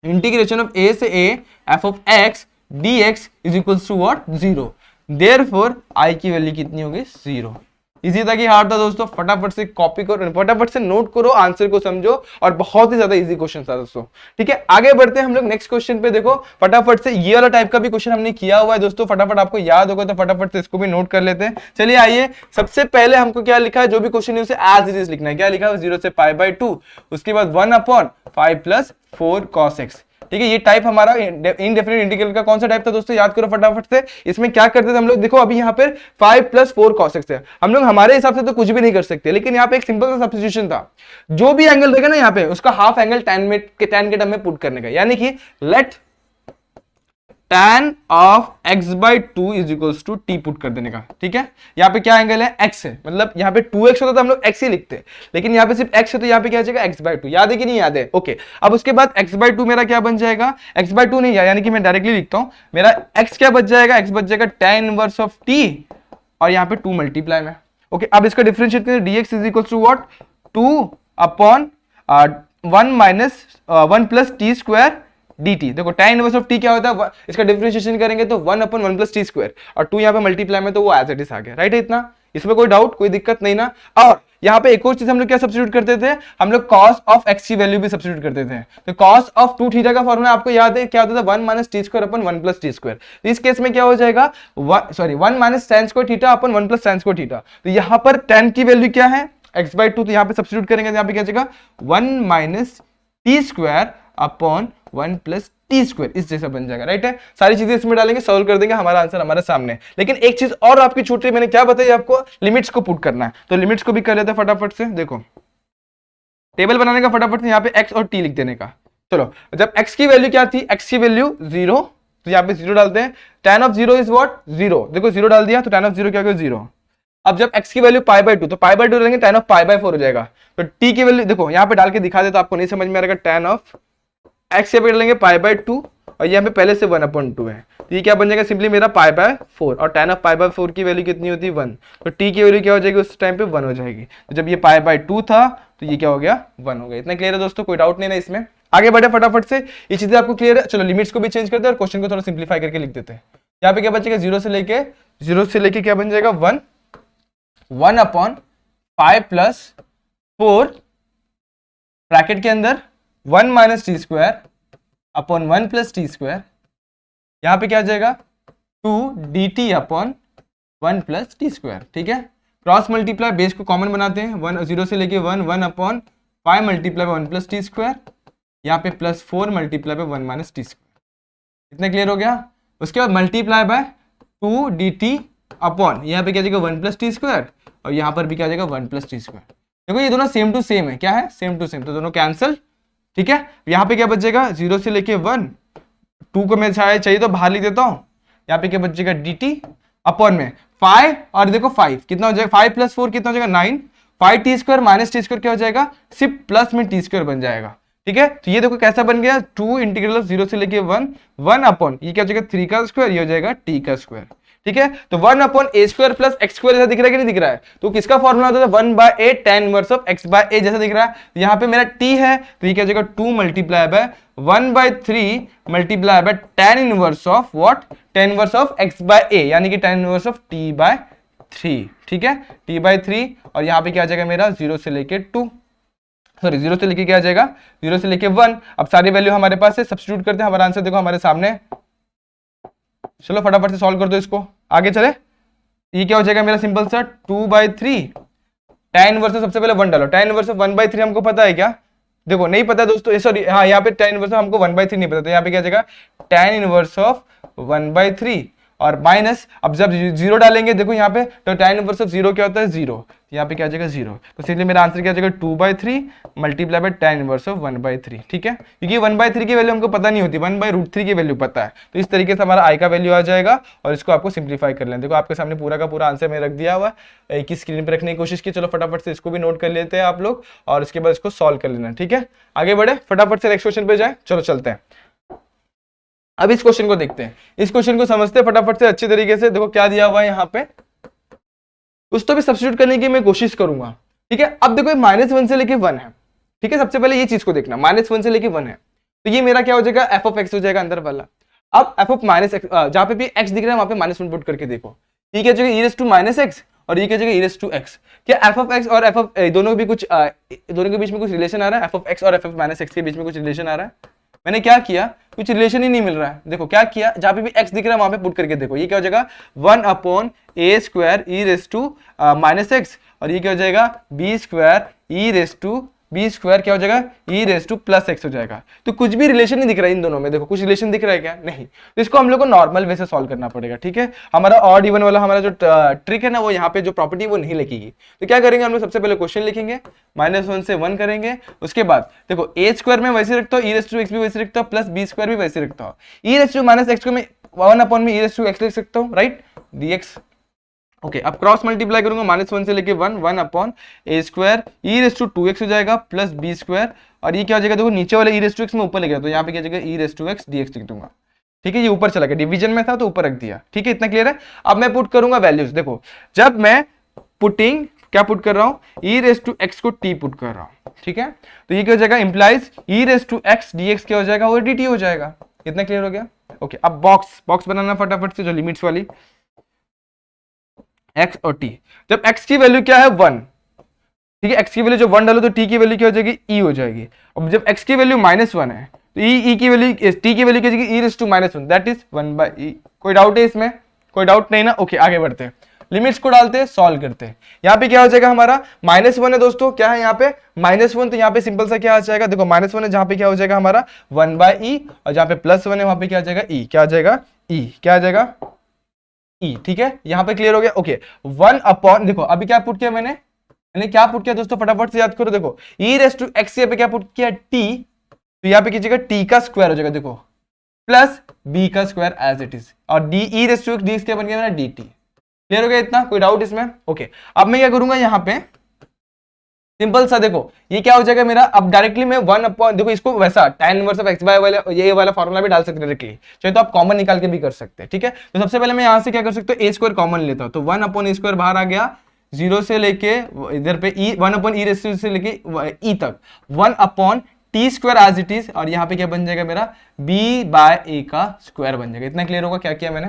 integration of a से a f of x dx is equals to what 0, therefore i की वैल्यू कितनी होगी 0। इजी था कि हार्ड था दोस्तों, फटाफट से कॉपी करो, फटाफट से नोट करो, आंसर को समझो, और बहुत ही ज्यादा इजी क्वेश्चन था दोस्तों। ठीक है, आगे बढ़ते हैं हम लोग नेक्स्ट क्वेश्चन पे। देखो फटाफट से ये वाला टाइप का भी क्वेश्चन हमने किया हुआ है दोस्तों, फटाफट आपको याद होगा तो फटाफट से इसको भी नोट कर लेते हैं। चलिए आइए, सबसे पहले हमको क्या लिखा है, जो भी क्वेश्चन है उसे एज इट इज लिखना है। क्या लिखा है 0 से π/2, उसके बाद 1/5 + 4 cos x। ठीक है, ये टाइप हमारा इनडेफिनिट इंटीग्रल का कौन सा टाइप था दोस्तों, याद करो फटाफट से। इसमें क्या करते थे हम लोग, देखो अभी यहाँ पे 5 + 4 cos x है, हम लोग हमारे हिसाब से तो कुछ भी नहीं कर सकते, लेकिन यहाँ पे एक सिंपल सा सब्स्टिट्यूशन था, जो भी एंगल रहेगा ना यहाँ पे उसका हाफ एंगल tan के टर्म में पुट करने का, यानी कि let tan of x/2 is equals to t put कर देने का। ठीक है, यहाँ पे क्या एंगल है x है, मतलब यहाँ पे 2x होता तो हम लोग x ही लिखते, लेकिन यहाँ पे सिर्फ x है तो यहाँ पे क्या आ जाएगा x/2। याद है कि नहीं याद है? ओके, अब उसके बाद x/2 मेरा क्या बन जाएगा, x/2 नहीं, यानी कि मैं डायरेक्टली लिखता हूँ, मेरा x क्या बच जाएगा, x बच जाएगा tan इनवर्स ऑफ t, और यहाँ पे 2 मल्टीप्लाई में। ओके, अब इसका डिफरेंशिएट करें, dx is equals to what 2/1 minus 1 + t² dt। देखो tan इनवर्स ऑफ t क्या होता है, इसका डिफरेंशिएशन करेंगे तो 1/1 + t², और 2 यहाँ पे मल्टीप्लाई में तो वो एज इट इज आ गया, राइट है इतना, इसमें कोई डाउट कोई दिक्कत नहीं ना। और यहाँ पे एक और चीज हम लोग क्या सब्स्टिट्यूट करते थे, हम लोग cos ऑफ x की वैल्यू भी सब्स्टिट्यूट करते थे। तो cos ऑफ 2θ का फॉर्मूला आपको याद है क्या होता था, 1 - t²/1 + t²। इस केस में क्या हो जाएगा, 1 - tan² θ अपन 1 + tan² θ। तो यहाँ पर tan की वैल्यू क्या है x/2, तो यहाँ पे सब्स्टिट्यूट करेंगे तो यहाँ पे क्या जाएगा 1 - t² upon 1 plus T square इस जैसा बन जाएगा, राइट है। सारी चीजें इसमें डालेंगे, सॉल्व कर देंगे, हमारा आंसर हमारे सामने। लेकिन एक चीज और आपकी छूट रही, मैंने क्या बताई आपको, लिमिट्स को पुट करना है। तो लिमिट्स को भी कर लेते हैं फटाफट से। देखो टेबल बनाने का फटाफट से, यहाँ पे x और t लिख देने का। चलो जब x की वैल्यू क्या थी, x की वैल्यू 0, तो यहाँ पे 0 डालते हैं। tan of 0 is what, 0। देखो 0 डाल दिया तो tan ऑफ 0 क्या हो गया, 0। अब जब x की वैल्यू π/2, तो π/2 डालेंगे, tan ऑफ π/4 हो जाएगा। तो t की वैल्यू देखो यहाँ पे डाल के दिखा दे तो आपको नहीं समझ में आएगा। tan ऑफ x यहाँ पे डालेंगे π/2 और यहाँ पे पहले से 1/2 है, तो ये क्या बन जाएगा सिंपली मेरा π/4। और tan ऑफ π/4 की वैल्यू कितनी होती है, 1। तो t की वैल्यू क्या हो जाएगी उस टाइम पे, 1 हो जाएगी। तो जब ये π/2 था तो ये क्या हो गया, 1 हो गया। इतना क्लियर है दोस्तों, कोई डाउट नहीं ना इसमें। आगे बढ़े फटाफट से, ये चीजें आपको क्लियर है। चलो लिमिट्स को भी चेंज करते हैं और क्वेश्चन को थोड़ा सिंप्लीफाई करके लिख देते हैं। यहाँ पे क्या बचेगा, 0 से लेके क्या बन जाएगा, 1 1/5 प्लस 4 ब्रैकेट के अंदर 1 minus T square upon 1 plus T square. यहाँ पे क्या आ जाएगा, 2 dt upon 1 plus T square. ठीक है, क्रॉस मल्टीप्लाई, बेस को कॉमन बनाते हैं, 0 से लेके 1/5 मल्टीप्लाई 1 प्लस टी स्क्वायर, यहाँ पे plus 4 multiply by 1 minus T square. इतना क्लियर हो गया। उसके बाद मल्टीप्लाई बाय 2 dt अपॉन, यहाँ पे क्या जाएगा 1 प्लस टी स्क्वायर और यहाँ पर भी क्या जाएगा 1 प्लस टी स्क्वायर। देखो ये दोनों सेम टू सेम है, क्या है, सेम टू सेम, तो दोनों कैंसिल। ठीक है, यहाँ पे क्या बचेगा, 0 से लेके 1, 2 को मैं चाहिए तो बाहर लिख देता हूँ। यहाँ पे क्या बचेगा, dt अपॉन में 5 और देखो 5 कितना हो जाएगा, 5 प्लस 4 कितना हो जाएगा, 9। 5 T square minus T square क्या हो जाएगा, सिर्फ प्लस में टी स्क्वायर बन जाएगा। ठीक है, तो ये देखो कैसा बन गया, 2 इंटीग्रल ऑफ 0 से लेके 1 अपॉन ये क्या हो जाएगा 3 का स्क्वायर, ये हो जाएगा t का स्क्वायर। ठीक है, तो 1 upon a square plus x square जैसा दिख रहा है कि नहीं दिख रहा है, तो किसका फॉर्मूला होता है, 1/a tan inverse of x by a जैसा दिख रहा है। तो यहाँ पे मेरा t है तो ये क्या हो जाएगा 2 multiply by 1/3 multiply by tan inverse of what, tan inverse of x by a, यानी कि tan इनवर्स ऑफ t/3। ठीक है, t/3 और यहाँ पे क्या आ जाएगा मेरा 0 से लेके 2, सॉरी 0 से लेके क्या आ जाएगा, 0 से लेके 1। अब सारी वैल्यू हमारे पास है, सब्स्टिट्यूट करते हैं, हमारा आंसर देखो हमारे सामने। चलो फटाफट से सॉल्व कर दो इसको, आगे चले। ये क्या हो जाएगा मेरा सिंपल सा 2/3 tan इनवर्स ऑफ, सबसे पहले 1 डालो, tan इनवर्स ऑफ 1/3 हमको पता है क्या, देखो नहीं पता दोस्तों, सॉरी हाँ यहाँ पे tan इनवर्स ऑफ हमको 1/3 नहीं पता, तो यहाँ पे क्या जाएगा tan इनवर्स ऑफ 1/3 और माइनस, अब जब 0 डालेंगे देखो यहाँ पे, तो tan इनवर्स ऑफ 0 क्या होता है, 0, तो यहाँ पे क्या आ जाएगा 0। तो इसलिए मेरा आंसर क्या आ जाएगा 2/3 multiply by tan inverse of 1/3। ठीक है, क्योंकि 1/3 की वैल्यू हमको पता नहीं होती, 1/√3 की वैल्यू पता है, तो इस तरीके से हमारा i का वैल्यू आ जाएगा। और इसको आपको सिंप्लीफाई कर लें, देखो आपके सामने पूरा का पूरा आंसर मैं रख दिया हुआ है, एक ही स्क्रीन पर रखने की कोशिश की। चलो फटाफट से इसको भी नोट कर लेते हैं आप लोग और इसके बाद इसको सॉल्व कर लेना। ठीक है, आगे बढ़े फटाफट से नेक्स्ट क्वेश्चन पे जाए, चलो चलते हैं। अब इस क्वेश्चन को देखते हैं, इस क्वेश्चन को समझते हैं फटाफट से अच्छी तरीके से। देखो क्या दिया हुआ है यहाँ पे, उस तो भी सब्स्टिट्यूट करने की मैं कोशिश करूंगा। ठीक है, अब देखो -1 से लेके 1 है। ठीक है, सबसे पहले ये चीज को देखना, -1 से लेके 1 है, तो ये मेरा क्या हो जाएगा, f ऑफ x हो जाएगा अंदर वाला। अब f ऑफ माइनस x, जहां पे भी x दिख रहा है वहां पे -1 पुट करके देखो, ये क्या जगह e⁻x और ये क्या जगह e⁻x। क्या f ऑफ x और f ऑफ दोनों के बीच में कुछ रिलेशन आ रहा है, f ऑफ x और f ऑफ -x के बीच में कुछ रिलेशन आ रहा है। मैंने क्या किया, कुछ रिलेशन ही नहीं मिल रहा है। देखो क्या किया, जहां पे भी x दिख रहा है वहां पे पुट करके देखो, ये क्या हो जाएगा 1/a² e⁻x और ये क्या हो जाएगा b² क्या हो जाएगा e⁻x हो जाएगा। तो कुछ भी रिलेशन नहीं दिख रहा है इन दोनों में, देखो कुछ रिलेशन दिख रहा है क्या, नहीं। तो इसको हम लोग को नॉर्मल वे से सॉल्व करना पड़ेगा। ठीक है, हमारा ऑड इवन वाला हमारा जो ट्रिक है ना, वो यहाँ पे जो प्रॉपर्टी वो नहीं लिखेगी। तो क्या करेंगे हम लोग, सबसे पहले क्वेश्चन लिखेंगे, -1 से 1 करेंगे, उसके बाद देखो a² में वैसे रखता हूँ, e⁻x भी वैसे रखता हूँ, प्लस b² भी वैसे रखता हूँ। e⁻x को मैं 1 में e⁻x लिख सकता हूँ, राइट, dx। ओके, अब क्रॉस मल्टीप्लाई करूंगा, -1 से लेके 1/a² e⁻2x हो जाएगा प्लस b² और ये क्या हो जाएगा, देखो नीचे वाले e⁻x में ऊपर ले गया, तो यहाँ पे क्या जाएगा e⁻x dx लिख दूंगा। ठीक है, ये ऊपर चला गया, डिवीजन में था तो ऊपर रख दिया। ठीक है, इतना क्लियर है। अब मैं पुट करूंगा वैल्यूज, देखो जब मैं पुटिंग क्या पुट कर रहा हूँ, e⁻x को t पुट कर रहा हूँ। ठीक है, तो ये क्या हो जाएगा, इंप्लाइज e⁻x dx क्या हो जाएगा, वो dt हो जाएगा। इतना क्लियर हो गया। ओके, अब बॉक्स बनाना फटाफट से, जो लिमिट्स वाली x और t। जब x की वैल्यू क्या है 1, ठीक है, x की वैल्यू जब 1 डालो तो t की वैल्यू क्या हो जाएगी, e हो जाएगी। अब जब x की वैल्यू -1 है तो e की वैल्यू t की वैल्यू क्या हो जाएगी e⁻1, दैट इज 1/e। कोई डाउट है इसमें, कोई डाउट नहीं ना। ओके, आगे बढ़ते हैं। लिमिट्स को डालते हैं, सॉल्व करते हैं। यहाँ पे क्या हो जाएगा हमारा -1 है दोस्तों, क्या है यहाँ पे -1, तो यहाँ पे सिंपल सा क्या आ जाएगा, देखो -1 है, जहाँ पे क्या हो जाएगा हमारा 1/e, और जहाँ पे +1 है वहां पे क्या आ जाएगा e, क्या आ जाएगा e, क्या आ जाएगा e, ठीक है, यहाँ पे क्लियर हो गया। ओके 1 अपॉन, देखो अभी क्या पुट किया मैंने क्या पुट किया दोस्तों, फटाफट से याद करो, देखो e⁻x यहाँ पे क्या पुट किया t, तो यहाँ पे कीजिएगा t का स्क्वायर हो जाएगा, देखो प्लस b का स्क्वायर एज इट इज, और d e⁻x क्या बन गया मेरा dt। क्लियर हो गया इतना, कोई डाउट इसमें? ओके अब मैं क्या करूंगा यहाँ पे सिंपल सा, देखो ये क्या हो जाएगा मेरा, अब डायरेक्टली मैं 1 अपॉन, देखो इसको वैसा tan inverse of x by वाला ये वाला फॉर्मूला भी डाल सकते हैं डायरेक्टली, चाहे तो आप कॉमन निकाल के भी कर सकते हैं, ठीक है। तो सबसे पहले मैं यहाँ से क्या कर सकता हूँ, a स्क्वायर कॉमन लेता हूँ, तो 1 अपॉन a स्क्वायर बाहर आ गया, 0 से लेके इधर पे e, 1 अपॉन e रेशियो से लेके e तक, 1 upon T square as it is, और यहाँ पे क्या बन जाएगा मेरा b/a का स्क्वायर बन जाएगा। इतना क्लियर होगा क्या किया मैंने,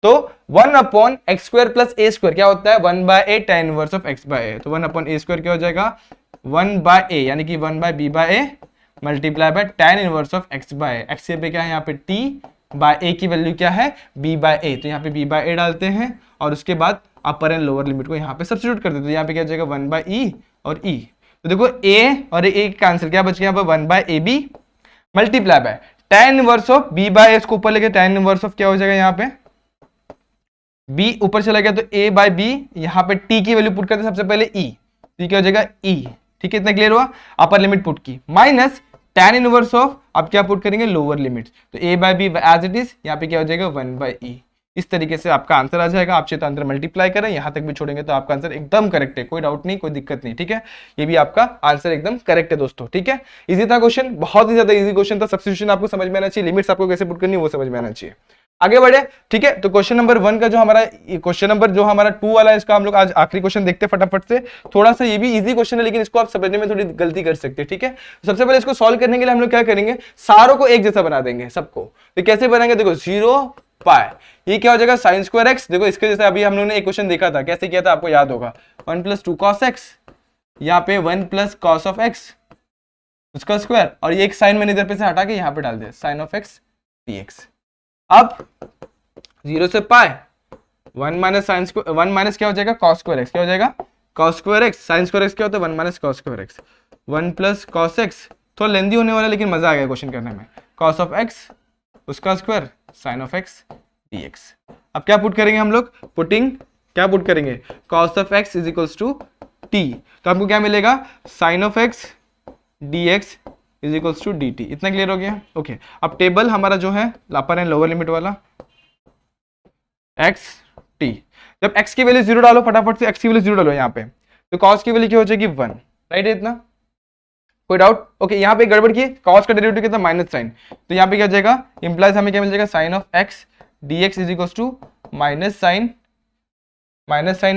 तो 1 upon X square plus A square क्या होता है 1/a tan inverse of x by a, तो 1 अपॉन a स्क्वायर क्या हो जाएगा 1/a, यानी कि 1/b/a multiply by tan inverse of x by a। x पे क्या है यहाँ पे t बाय a की वैल्यू क्या है b/a, तो यहाँ पे b/a डालते हैं और उसके बाद अपर एंड लोअर लिमिट को यहाँ पे सब्स्टिट्यूट कर देते हैं, तो यहाँ पे क्या हो जाएगा 1/e और e, तो देखो a और a कैंसिल, क्या बच गया यहाँ पे 1/ab multiply by tan inverse of b/a, इसको ऊपर लेके tan इनवर्स ऑफ क्या हो जाएगा यहाँ पे b ऊपर चला गया, तो a/b, यहाँ पे t की वैल्यू पुट करते हैं सबसे पहले e, तो क्या हो जाएगा e, ठीक है, इतना क्लियर हुआ, अपर लिमिट पुट की, माइनस tan इनवर्स ऑफ, अब क्या पुट करेंगे लोअर लिमिट, तो a/b एज इट इज, यहाँ पे क्या हो जाएगा 1/e। इस तरीके से आपका आंसर आ जाएगा। आप चाहे तो आंसर मल्टीप्लाई करें, यहां तक भी छोड़ेंगे तो आपका आंसर एकदम करेक्ट है, कोई डाउट नहीं, कोई दिक्कत नहीं, ठीक है, ये भी आपका आंसर एकदम करेक्ट है दोस्तों, ठीक है। इजी था क्वेश्चन, बहुत ही ज्यादा इजी क्वेश्चन था, सब्स्टिट्यूशन आपको समझ में आना चाहिए, लिमिट्स आपको कैसे पुट करनी है वो समझ में आना चाहिए। आगे बढ़े, ठीक है, तो क्वेश्चन नंबर 1 का जो हमारा क्वेश्चन नंबर जो हमारा 2 वाला है, इसका हम लोग आज आखिरी क्वेश्चन देखते हैं फटाफट से। थोड़ा सा ये भी इजी क्वेश्चन है, लेकिन इसको आप समझने में थोड़ी गलती कर सकते हैं, ठीक है। सबसे पहले इसको सॉल्व करने के लिए हम लोग क्या करेंगे, सारों को एक जैसा बना देंगे सबको, तो कैसे बनाएंगे, देखो 0 पाई, ये क्या हो जाएगा sin स्क्वायर x, देखो इसके जैसे अभी हम लोगों ने एक क्वेश्चन देखा था, कैसे किया था आपको याद होगा, 1 + 2 cos x, यहाँ पे 1 + cos of x उसका स्क्वायर, और ये एक साइन मैंने इधर पे से हटा के यहाँ पे डाल दिया sin of x dx। अब 0 से पाई 1 माइनस क्या हो जाएगा cos स्क्वायर x, क्या हो जाएगा cos square x, sin square x क्या होता है 1 - cos square x, 1 + cos x, थोड़ा लेंदी होने वाला लेकिन मजा आ गया क्वेश्चन करने में, cos of x उसका square sin of x dx। अब क्या पुट करेंगे हम लोग, क्या पुट करेंगे cos of x = t, तो आपको क्या मिलेगा sin of x dx = dt। इतना क्लियर हो गया, ओके। अब टेबल हमारा जो है अपर एंड लोअर लिमिट वाला x t, जब x की वैल्यू 0 डालो, फटाफट से x की वैल्यू 0 डालो यहाँ पे, तो cos की वैल्यू क्या हो जाएगी 1, राइट है इतना, कोई डाउट? ओके, यहाँ पे गड़बड़ की, cos का डेरिवेटिव कितना माइनस साइन, तो यहाँ पे क्या जाएगा इंप्लाइज हमें क्या मिल जाएगा sin of x dx = minus sine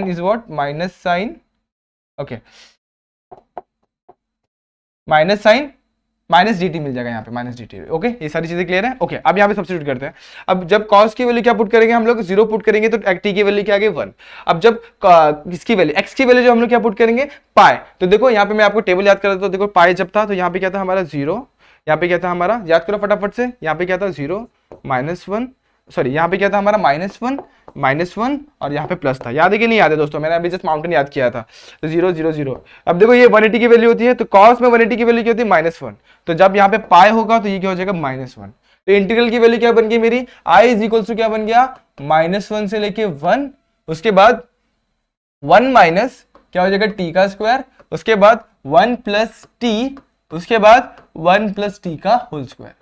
is what minus sine, okay minus sine minus dt मिल जाएगा यहाँ पे माइनस dt, ओके ये सारी चीजें क्लियर है, ओके। अब यहाँ पे सब्स्टिट्यूट करते हैं, अब जब cos की वैल्यू क्या पुट करेंगे हम लोग 0 पुट करेंगे, तो t की वैल्यू क्या आ गई 1। अब जब इसकी वैल्यू x की वैल्यू जो हम लोग क्या पुट करेंगे पाई, तो देखो यहाँ पे मैं आपको टेबल याद कर देता हूँ, देखो पाई जब था तो यहाँ पे क्या था हमारा 0, यहाँ पे क्या था हमारा याद करो फटाफट से, यहाँ पे क्या था 0 -1, सॉरी यहाँ पे क्या था हमारा -1 और यहाँ पे प्लस था, याद है कि नहीं याद है दोस्तों, मैंने अभी जस्ट माउंटेन याद किया था, तो 0 0 0। अब देखो ये 180 की वैल्यू होती है, तो cos में 180 की वैल्यू क्या होती है -1, तो जब यहाँ पे पाई होगा तो ये क्या हो जाएगा -1, तो इंटीग्रल की वैल्यू क्या बन गई मेरी i = क्या बन गया -1 से लेके 1, उसके बाद 1 माइनस क्या हो जाएगा t का स्क्वायर, उसके बाद 1 + t, उसके बाद 1 + t का होल स्क्वायर,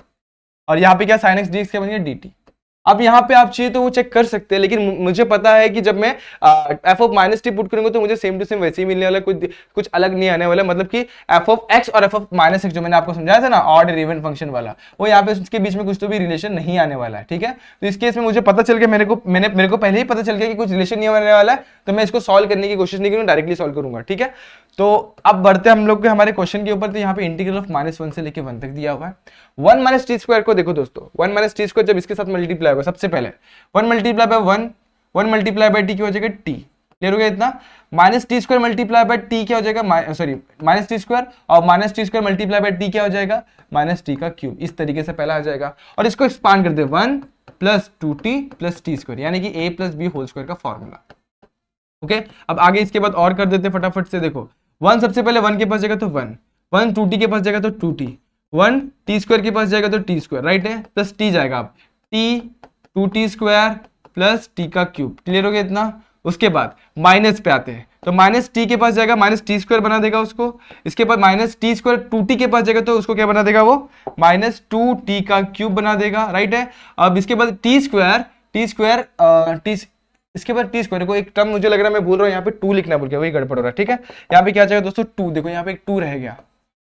और यहाँ पे क्या sin x dx क्या बन गया dt। अब यहाँ पे आप चाहिए तो वो चेक कर सकते हैं, लेकिन मुझे पता है कि जब मैं f of -t पुट करूंगा तो मुझे सेम टू सेम वैसे ही मिलने वाला, कुछ अलग नहीं आने वाला, मतलब कि f of x और f of -x जो मैंने आपको समझाया था ना ऑड और इवन फंक्शन वाला, वो यहाँ पे उसके बीच में कुछ तो भी रिलेशन नहीं आने वाला है, ठीक है। तो इस केस में मुझे पता चल गया, मेरे को पहले ही पता चल गया कि कुछ रिलेशन नहीं आने वाला है, तो मैं इसको सॉल्व करने की कोशिश नहीं करूंगा, डायरेक्टली सॉल्व करूंगा, ठीक है। तो अब बढ़ते हैं हम लोग के हमारे क्वेश्चन के ऊपर, तो यहाँ पे इंटीग्रल ऑफ -1 से लेके 1 तक दिया हुआ है। 1 - t² को देखो दोस्तों, 1 - t² जब इसके साथ मल्टीप्लाई होगा, सबसे पहले 1 × 1 1 × t क्या हो जाएगा t, क्लियर हो गया इतना, -t² × t क्या हो जाएगा, सॉरी -t² और -t² × t क्या हो जाएगा -t³, इस तरीके से पहला आ जाएगा, और इसको एक्सपांड कर दे 1 + 2t + t², यानी कि a + b होल स्क्वायर का फॉर्मूला, ओके, अब आगे इसके बाद और कर देते हैं फटाफट से। देखो 1 सबसे पहले 1 के पास जाएगा तो 1, 1 2t के पास जाएगा तो 2t, 1 टी स्क्वायर के पास जाएगा तो टी स्क्वायर, राइट है, प्लस टी जाएगा, अब T 2t square plus T का क्यूब, क्लियर हो गया इतना। उसके बाद माइनस पे आते हैं, तो माइनस टी के पास जाएगा, माइनस टी स्क्वायर बना देगा उसको। इसके बाद माइनस टी स्क्वायर 2t के पास जाएगा तो उसको क्या बना देगा, वो माइनस 2t का क्यूब बना देगा, राइट है। अब इसके बाद टी स्क्वायर इसके बाद टी स्क्वायर को एक टर्म मुझे लग रहा है मैं भूल रहा हूँ, यहाँ पे 2 लिखना भूल गया, वही गड़बड़ हो रहा है, ठीक है। यहाँ पे क्या चाहिए दोस्तों, 2, देखो यहाँ पे एक 2 रह गया,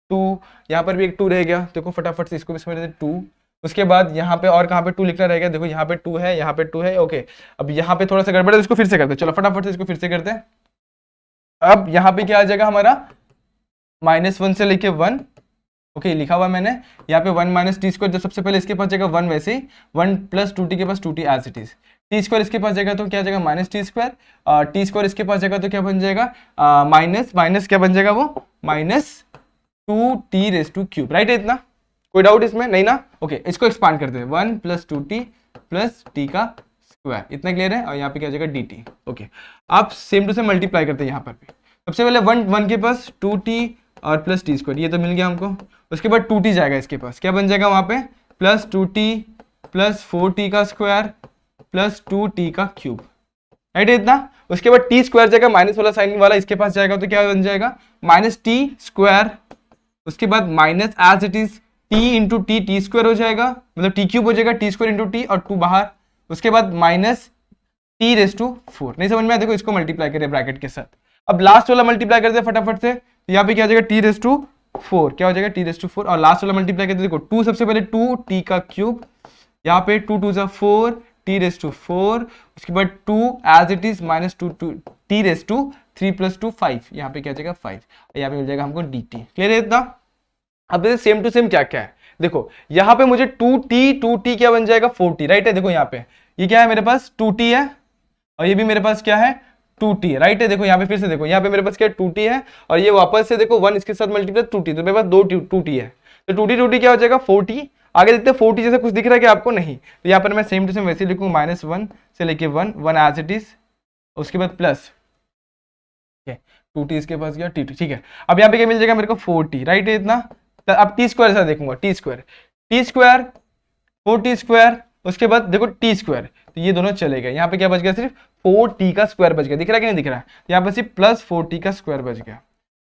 2, यहाँ पर भी एक 2 रह गया, देखो फटाफट से इसको भी समझ लेते 2। उसके बाद यहाँ पे और कहाँ पे 2 लिखना रहेगा, देखो यहाँ पे 2 है, यहाँ पे 2 है, ओके। अब यहाँ पे थोड़ा सा गड़बड़ है, इसको फिर से करते हैं, चलो फटाफट से इसको फिर से करते हैं। अब यहाँ पे क्या आ जाएगा हमारा, -1 से लेके 1, ओके लिखा हुआ मैंने। यहाँ पे 1 माइनस टी स्क्वायर, जो सबसे पहले इसके पास जाएगा 1, वैसे ही 1 प्लस 2t के पास 2t as it is, T square इसके पास जाएगा तो क्या जाएगा minus T square, T square इसके पास जाएगा तो क्या बन जाएगा, माइनस क्या बन जाएगा वो, minus 2t raise to cube, right है इतना, कोई डाउट इसमें नहीं ना। ओके इसको एक्सपांड करते हैं, 1 प्लस 2t प्लस t का स्क्वायर, इतना क्लियर है। और यहाँ पे क्या हो जाएगा dt, ओके। आप सेम टू सेम मल्टीप्लाई करते हैं यहाँ पर भी, सबसे पहले 1 के पास 2t और प्लस टी स्क्वायर, ये तो मिल गया हमको। उसके बाद 2t जाएगा इसके पास, क्या बन जाएगा वहाँ पे, प्लस 2t प्लस 4t का स्क्वायर प्लस 2t का क्यूब, राइट है इतना। उसके बाद टी स्क्वायर जाएगा, माइनस वाला साइन वाला इसके पास जाएगा तो क्या बन जाएगा, माइनस टी स्क्वायर। उसके बाद minus as it is T into T square हो जाएगा, मतलब टी क्यूब हो जाएगा, टी स्क्वायर इंटू टी और 2 बाहर। उसके बाद माइनस टी रेज टू 4, नहीं समझ में आया, देखो इसको मल्टीप्लाई करें ब्रैकेट के साथ। अब लास्ट वाला मल्टीप्लाई करते हैं फटाफट से, यहाँ पे क्या हो जाएगा टी रेज टू 4, क्या हो जाएगा टी रेज टू 4, और लास्ट वाला मल्टीप्लाई करते हैं, देखो 2 सबसे पहले 2 टी का क्यूब, यहाँ पे 2 2 जा 4 टी रेज टू 4, उसके बाद 2 as it is minus 2 T raise to 3 plus 2 5, यहाँ पे क्या जाएगा 5, यहाँ पे मिल जाएगा हमको डी टी, क्लियर है इतना। अब सेम टू सेम क्या क्या है, देखो यहाँ पे मुझे 2t क्या बन जाएगा 4t, राइट है। देखो यहाँ पे ये क्या है मेरे पास 2t है, और ये भी मेरे पास क्या है 2t है, राइट है। देखो यहाँ पे फिर से देखो, यहाँ पे मेरे पास क्या है 2t है, और ये वापस से देखो 1 इसके साथ मल्टीप्लाई 2t, तो मेरे पास 2t है, तो 2t क्या हो जाएगा 4t। आगे देखते हैं 4t जैसा कुछ दिख रहा है क्या आपको, नहीं, तो यहाँ पर मैं सेम टू सेम वैसे लिखूंगा, -1 से लेके 1 एज इट इज, उसके बाद प्लस 2t इसके पास गया t2, ठीक है। अब यहाँ पे क्या मिल जाएगा मेरे को 4t, राइट है इतना। अब टी स्क्वायर से देखूंगा, टी स्क्वायर 4t स्क्वायर, उसके बाद देखो टी स्क्वायर, तो ये दोनों चले गए, यहाँ पे क्या बच गया, सिर्फ 4t का स्क्वायर बच गया, दिख रहा है कि नहीं दिख रहा है, यहाँ पे सिर्फ प्लस 4t का स्क्वायर बच गया,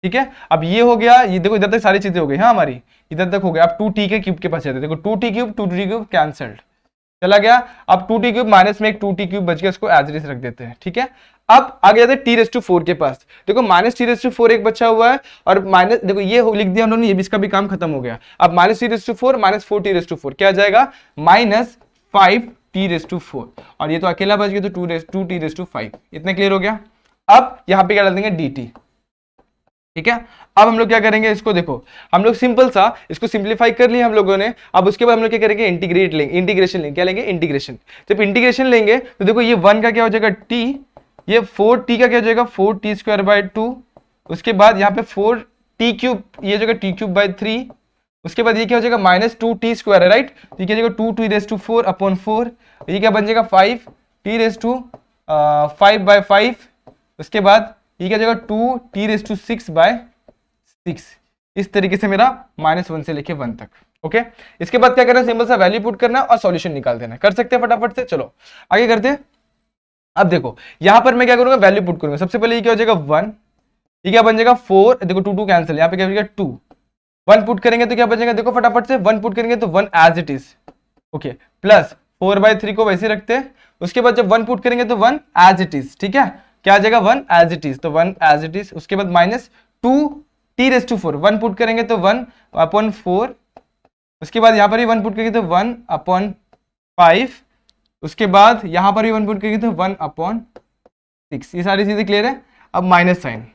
ठीक है। अब ये हो गया, ये देखो इधर तक सारी चीजें हो गई, हाँ हमारी इधर तक हो गया। अब 2t के क्यूब के पास जाते, देखो 2t क्यूब कैंसल्ड चला गया। अब 2t क्यूब माइनस में एक 2t क्यूब बच गया, उसको एज इट इज रख देते हैं, ठीक है। अब आगे जाते टी रेज टू 4 के पास, देखो माइनस टी रेज टू 4 एक बचा हुआ है, और माइनस देखो ये लिख दिया हम लोगों ने, ये भी इसका भी काम खत्म हो गया। अब minus T raise to 4 minus 4 T raise to 4 क्या आ जाएगा, माइनस 5 टी रेज टू 4, और ये तो अकेला बच गया, तो 2 टी रेज टू 5, इतना क्लियर हो गया। अब यहाँ पे क्या डाल देंगे डी टी, ठीक है। अब हम लोग क्या करेंगे, इसको देखो हम लोग सिंपल सा इसको सिंप्लीफाई कर लिया हम लोगों ने। अब उसके बाद हम लोग क्या करेंगे, इंटीग्रेशन लेंगे, क्या लेंगे इंटीग्रेशन। जब इंटीग्रेशन लेंगे तो देखो ये 1 का क्या हो जाएगा t, ये 4t का क्या हो जाएगा 4t स्क्वायर बाय 2, उसके बाद यहाँ पे 4t क्यूब, ये हो जाएगा t क्यूब बाय 3, उसके बाद ये क्या हो जाएगा माइनस 2t स्क्वायर है, राइट, ये क्या हो जाएगा 2t रेज टू 4 अपॉन 4, ये क्या बन जाएगा 5t रेज टू 5 बाय 5, उसके बाद ये क्या जाएगा 2t रेज टू 6 बाय 6, इस तरीके से मेरा -1 से लेके 1 तक, ओके। इसके बाद क्या करना है, सिंपल सा वैल्यू पुट करना और सॉल्यूशन निकाल देना, कर सकते हैं फटाफट से, चलो आगे करते हैं। अब देखो यहां पर मैं क्या करूंगा, वैल्यू पुट करूंगा। सबसे पहले ये क्या हो जाएगा 1, ये क्या बन जाएगा 4, देखो 2 2 कैंसिल, यहाँ पे क्या हो जाएगा 2, 1 पुट करेंगे तो क्या बचेगा, देखो फटाफट से 1 पुट करेंगे तो 1 as it is, okay, plus 4/3 को वैसे रखते हैं। उसके बाद जब 1 पुट करेंगे तो 1 एज इट इज, ठीक है, क्या आ जाएगा 1 एज इट इज, तो 1 एज इट इज। उसके बाद minus 2t raise to 4, 1 put करेंगे तो 1 अपॉन 4, उसके बाद यहाँ पर भी 1 पुट करेंगे तो 1 अपॉन 5, उसके बाद यहाँ पर भी 1 पुट करेंगे तो 1 अपॉन 6, ये सारी चीजें क्लियर है। अब माइनस साइन,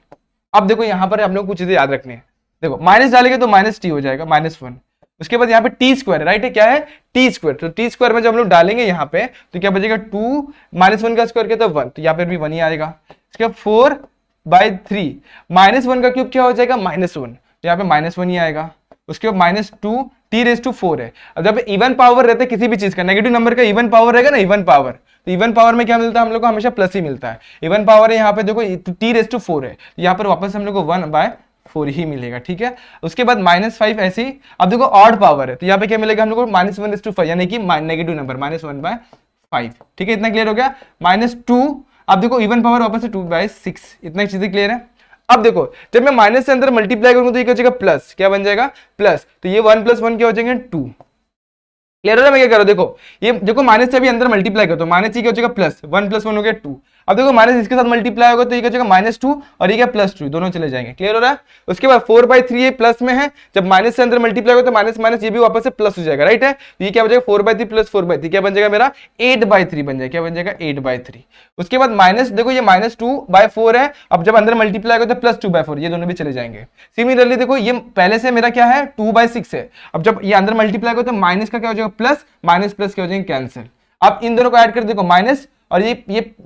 अब देखो यहाँ पर हम लोग कुछ चीजें याद रखनी है, देखो माइनस डालेंगे तो -t हो जाएगा -1, उसके बाद यहाँ पे टी स्क्वायर है, राइट है, क्या है टी स्क्वायर, तो टी स्क्वायर में जब हम लोग डालेंगे यहाँ पे तो क्या बचेगा 2 -1 का स्क्वायर किया तो 1, तो यहाँ पे भी 1 ही आएगा। इसके बाद 4/3 -1 का क्यूब क्या हो जाएगा -1, तो यहाँ पे -1 ही आएगा। उसके बाद -2 t⁴ है। अब जब इवन पावर रहता है किसी भी चीज का, नेगेटिव नंबर का इवन पावर रहेगा ना, इवन पावर, तो इवन पावर में क्या मिलता है हम लोग को, हमेशा प्लस ही मिलता है। इवन पावर है यहाँ पे देखो t⁴ है, यहाँ पर वापस हम लोग को 1/4 ही मिलेगा, ठीक है। उसके बाद -5 ऐसे ही। अब देखो ऑड पावर है तो यहाँ पे क्या मिलेगा हम लोग को, -1/5 यानी कि नेगेटिव नंबर -1/5, ठीक है। इतना क्लियर हो गया। -2, अब देखो इवन पावर वापस से 2/6, इतना चीजें क्लियर है। अब देखो जब मैं माइनस से अंदर मल्टीप्लाई करूंगा तो ये क्या हो जाएगा, प्लस, क्या बन जाएगा, प्लस, तो ये 1 + 1 क्या हो जाएंगे, 2। क्लियर हो रहा है मैं क्या कर रहा हूं, देखो ये देखो माइनस से अभी अंदर मल्टीप्लाई करता हूं, माइनस क्या हो जाएगा, प्लस, 1 + 1 हो गया 2। अब देखो माइनस इसके साथ मल्टीप्लाई होगा तो ये क्या हो जाएगा -2 और ये क्या +2, दोनों चले जाएंगे। क्लियर हो रहा है। उसके बाद 4/3 ये प्लस में है, जब माइनस से अंदर मल्टीप्लाई होगा तो माइनस माइनस ये भी वापस से प्लस हो जाएगा, राइट है। तो ये क्या हो जाएगा 4/3 + 4/3 क्या बन जाएगा मेरा 8/3 बन जाएगा, क्या बन जाएगा 8/3। उसके बाद माइनस देखो ये -2/4 है, अब जब अंदर मल्टीप्लाई होगा तो +2/4, ये दोनों भी चले जाएंगे। सिमिलरली देखो ये पहले से मेरा क्या है 2/6 है, अब जब ये अंदर मल्टीप्लाई होगा तो माइनस का क्या हो जाएगा प्लस, माइनस प्लस क्या हो जाएंगे कैंसिल। अब इन दोनों को ऐड कर देखो माइनस और ये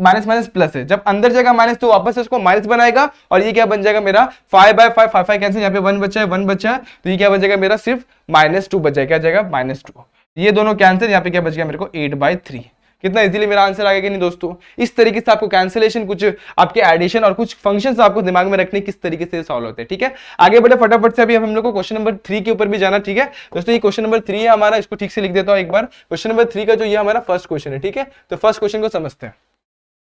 माइनस माइनस प्लस है, जब अंदर जाएगा माइनस तो वापस से इसको माइनस बनाएगा और ये क्या बन जाएगा मेरा 5/5, 5 कैंसिल, यहाँ पे 1 बचा है, 1 बचा है, तो ये क्या बन जाएगा मेरा सिर्फ -2 बच जाएगा, क्या जाएगा -2, ये दोनों कैंसिल, यहाँ पे क्या बच गया मेरे को 8/3। कितना इजीली मेरा आंसर आ गया कि नहीं दोस्तों। इस तरीके से आपको कैंसिलेशन, कुछ आपके एडिशन और कुछ फंक्शंस आपको दिमाग में रखने किस तरीके से सॉल्व होते हैं, ठीक है। आगे बढ़े फटाफट से, अभी हम लोग को क्वेश्चन नंबर 3 के ऊपर भी जाना, ठीक है दोस्तों। ये क्वेश्चन नंबर 3 है हमारा, इसको ठीक से लिख देता हूं एक बार। क्वेश्चन नंबर 3 का जो ये हमारा फर्स्ट क्वेश्चन है, ठीक है। तो फर्स्ट क्वेश्चन को समझते हैं।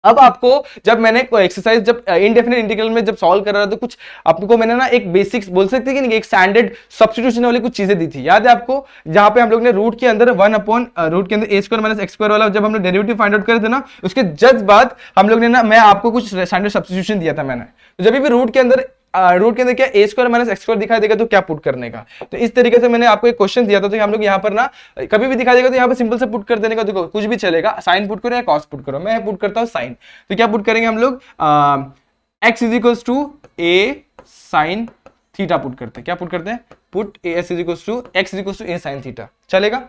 अब आपको जब मैंने एक्सरसाइज जब इनडेफिनेट इंटीग्रल में जब सॉल्व कर रहा था तो कुछ आपको मैंने ना एक बेसिक्स बोल सकते हैं कि नहीं, एक स्टैंडर्ड सब्स्टिट्यूशन वाली कुछ चीजें दी थी, याद है आपको, जहां पे हम लोग ने रूट के अंदर 1 रूट के अंदर a² - x² वाला जब हम लोग डेरिवेटिव फाइंड आउट करे थे ना, उसके जस्ट बाद हम लोग ने ना, मैं आपको कुछ स्टैंडर्ड सब्स्टिट्यूशन दिया था मैंने। तो जब भी रूट के अंदर क्या a² - x² दिखाई देगा तो क्या पुट करने का, तो इस तरीके से मैंने आपको एक क्वेश्चन दिया था। तो हम लोग यहाँ पर ना कभी भी दिखाई देगा तो यहाँ पे सिंपल से पुट कर देने का, देखो कुछ भी चलेगा, साइन पुट करो या कॉस पुट करो, मैं पुट करता हूँ साइन। तो क्या पुट करेंगे हम लोग, x = a sin theta put करते हैं, क्या पुट करते हैं, put x = a sin theta, चलेगा।